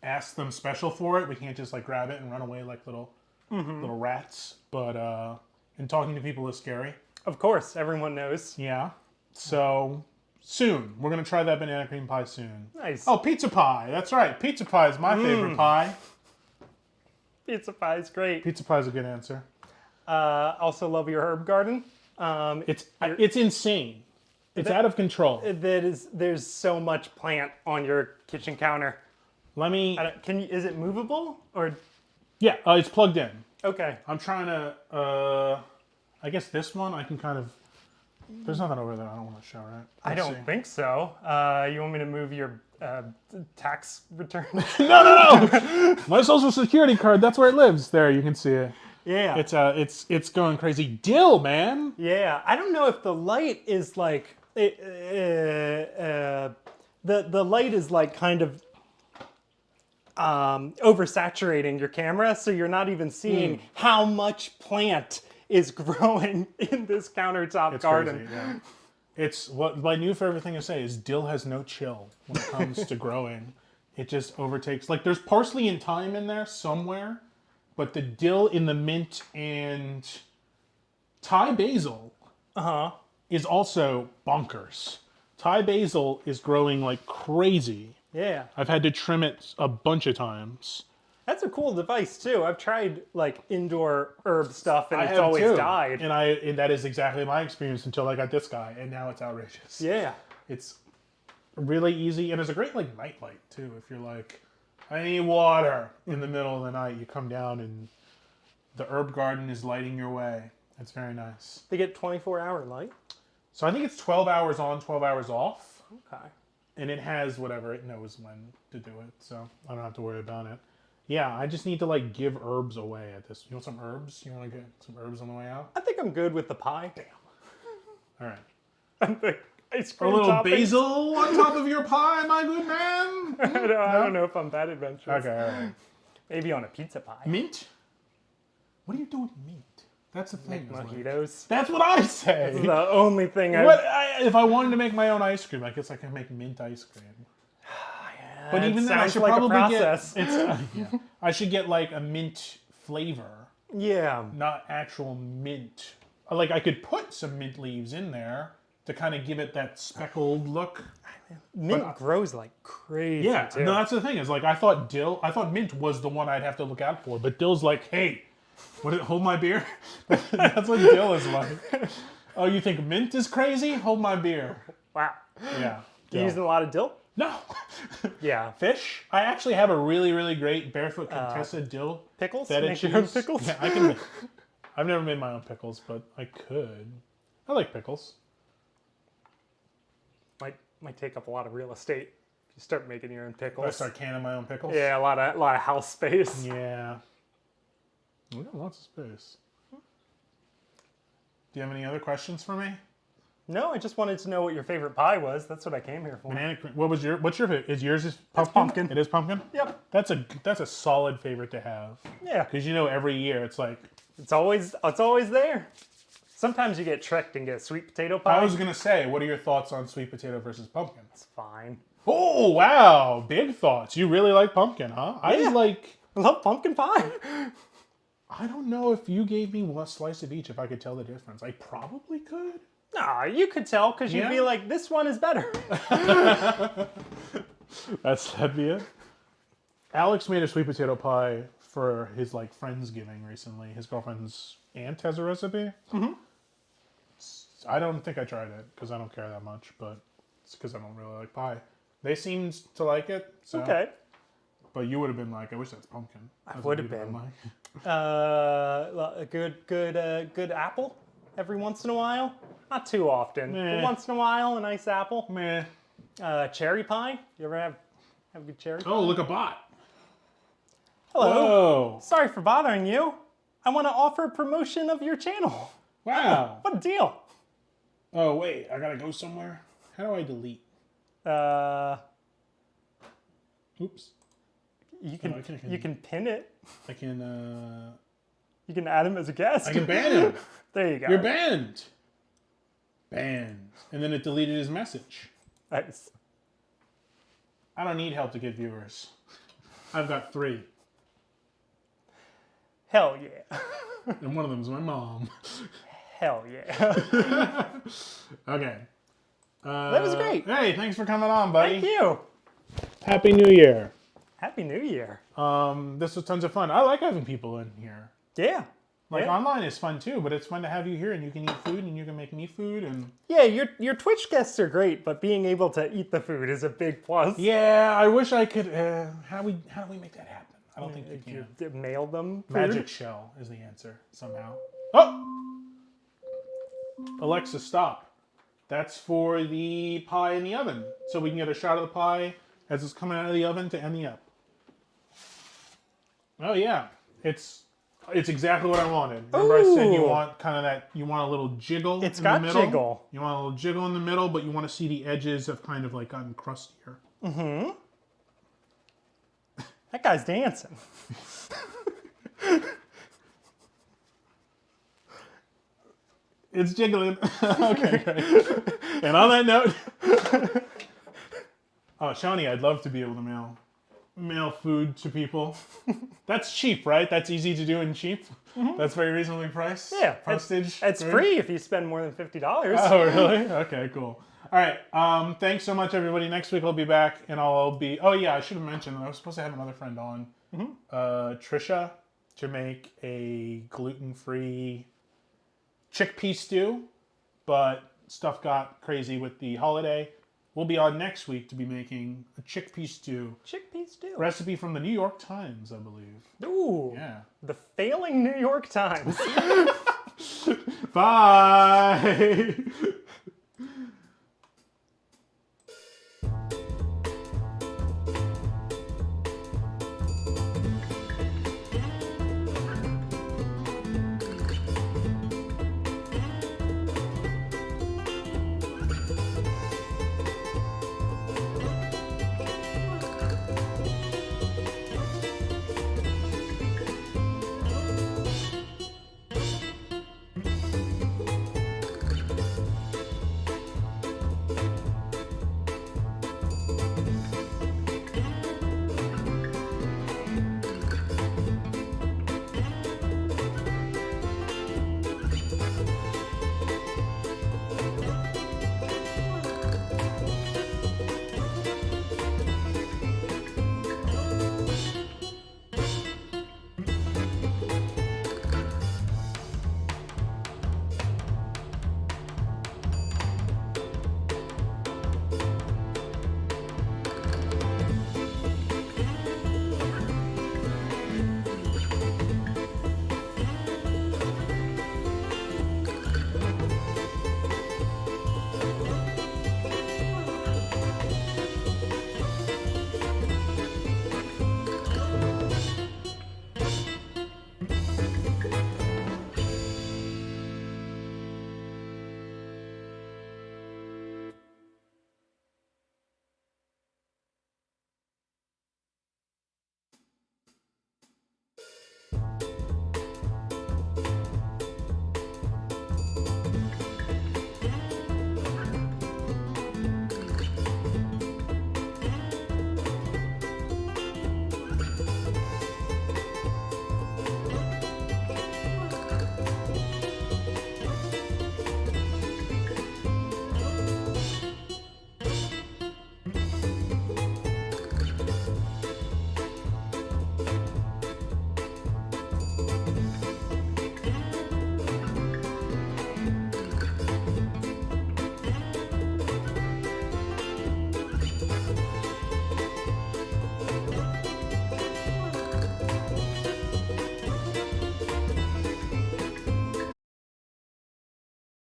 ask them special for it. We can't just like grab it and run away like little rats. But and talking to people is scary.
Of course, everyone knows.
Yeah. So soon we're gonna try that banana cream pie soon.
Nice.
Oh, pizza pie. That's right. Pizza pie is my favorite pie.
Pizza pie is great.
Pizza pie is a good answer.
Also love your herb garden.
It's insane. It's out of control.
There's so much plant on your kitchen counter.
Let me.
Is it movable or?
Yeah, it's plugged in.
Okay.
I'm trying to. I guess this one I can kind of. There's nothing over there I don't want to show, right?
I
Let's
don't
see.
think so. You want me to move your tax return?
No! My social security card. That's where it lives. There, you can see it.
Yeah.
It's going crazy. Dill, man.
Yeah. I don't know if the light is like the light is like kind of oversaturating your camera, so you're not even seeing how much plant is growing in this countertop
It's
garden.
crazy. Yeah. It's what my new favorite thing to say is dill has no chill when it comes to growing. It just overtakes. Like there's parsley and thyme in there somewhere, but the dill in the mint and Thai basil is also bonkers. Thai basil is growing like crazy.
Yeah.
I've had to trim it a bunch of times.
That's a cool device too. I've tried like indoor herb stuff and
I
it's
have
always
too.
died.
And that is exactly my experience until I got this guy, and now it's outrageous.
Yeah.
It's really easy, and it's a great like nightlight too. If you're like, I need water in the middle of the night, you come down and the herb garden is lighting your way. It's very nice.
They get 24-hour light?
So I think it's 12 hours on, 12 hours off.
Okay.
And it has whatever, it knows when to do it. So I don't have to worry about it. Yeah, I just need to like give herbs away at this. You want some herbs? You want to get some herbs on the way out?
I think I'm good with the pie.
Damn. All right.
And the ice
A
cream
little
toppings.
basil on top of your pie, my good man?
I don't know if I'm that adventurous.
Okay, all right.
Maybe on a pizza pie.
Mint? What do you do with mint? That's the thing. isn't it?
Mojitos.
That's what I say.
This is the only thing
If I wanted to make my own ice cream, I guess I can make mint ice cream. But even then, I
sounds
should
like a
probably
process.
I should get like a mint flavor,
Yeah.
not actual mint. Like I could put some mint leaves in there to kind of give it that speckled look.
Mint grows like crazy.
Yeah,
too.
no, that's the thing. Is like I thought mint was the one I'd have to look out for, but dill's like, hey, hold my beer. That's what dill is like. Oh, you think mint is crazy? Hold my beer.
Wow.
Yeah.
You using a lot of dill?
No.
Yeah.
Fish? I actually have a really, really great Barefoot Contessa dill.
Pickles?
Feta
Make your own
cheese.
pickles?
Yeah, I can. I've never made my own pickles, but I could. I like pickles.
Might take up a lot of real estate if you start making your own pickles.
I start canning my own pickles.
Yeah, a lot of house space.
Yeah. We got lots of space. Do you have any other questions for me?
No, I just wanted to know what your favorite pie was. That's what I came here for.
Banana cream. What's your favorite? Is yours pumpkin?
pumpkin.
It is pumpkin?
Yep.
That's a solid favorite to have.
Yeah.
Because you know every year it's like
It's always there. Sometimes you get tricked and get sweet potato pie.
I was gonna say, what are your thoughts on sweet potato versus pumpkin?
It's fine.
Oh wow, big thoughts. You really like pumpkin, huh?
Yeah. I love pumpkin pie.
I don't know if you gave me one slice of each if I could tell the difference. I probably could.
Nah, you could tell because you'd
Yeah?
be like, this one is better.
That'd be it. Alex made a sweet potato pie for his like Friendsgiving recently. His girlfriend's aunt has a recipe. Mm-hmm. I don't think I tried it because I don't care that much, but it's because I don't really like pie. They seemed to like it. So.
Okay.
But you would have been like, I wish that's pumpkin.
I would have been. A good apple every once in a while. Not too often.
Meh.
But once in a while, a nice apple.
Meh.
Cherry pie. You ever have a good cherry pie?
Oh, look, a bot.
Hello.
Whoa.
Sorry for bothering you. I want to offer a promotion of your channel.
Wow.
What a deal.
Oh, wait. I got to go somewhere. How do I delete? Oops.
You can
I can-
you can pin it.
I can,
You can add him as a guest.
I can ban him.
There you go.
You're banned. Banned. And then it deleted his message.
Nice.
I don't need help to get viewers. I've got 3.
Hell yeah.
And one of them's my mom.
Hell yeah.
Okay.
That was great.
Hey, thanks for coming on, buddy.
Thank you.
Happy New Year.
Happy New Year.
This was tons of fun. I like having people in here.
Yeah.
Like
Yeah.
online is fun too, but it's fun to have you here and you can eat food and you can make me food and
Yeah, your Twitch guests are great, but being able to eat the food is a big plus.
yeah, I wish I could. How do we make that happen? I don't think we
You
can.
mail them food.
Magic shell is the answer somehow. Oh, Alexa, stop. That's for the pie in the oven, so we can get a shot of the pie as it's coming out of the oven to end the up. Oh yeah, it's exactly what I wanted. Remember I said you
Ooh.
want kind of that. You want a little jiggle.
It's
in
got
the middle.
jiggle.
You want a little jiggle in the middle, but you want to see the edges have kind of like gotten crustier.
Mm-hmm. That guy's dancing.
It's jiggling. Okay, great. And on that note, oh, Shawnee, I'd love to be able to mail food to people. That's cheap, right? That's easy to do and cheap. That's very reasonably priced.
Yeah.
Postage.
It's
good?
free if you spend more than $50.
Oh, really? Okay, cool. All right. Thanks so much, everybody. Next week I'll be back, and I'll be. Oh yeah, I should have mentioned I was supposed to have another friend on, Trisha, to make a gluten-free chickpea stew, but stuff got crazy with the holiday. We'll be on next week to be making a chickpea stew.
Chickpea stew.
Recipe from the New York Times, I believe.
Ooh.
Yeah.
The failing New York Times.
Bye!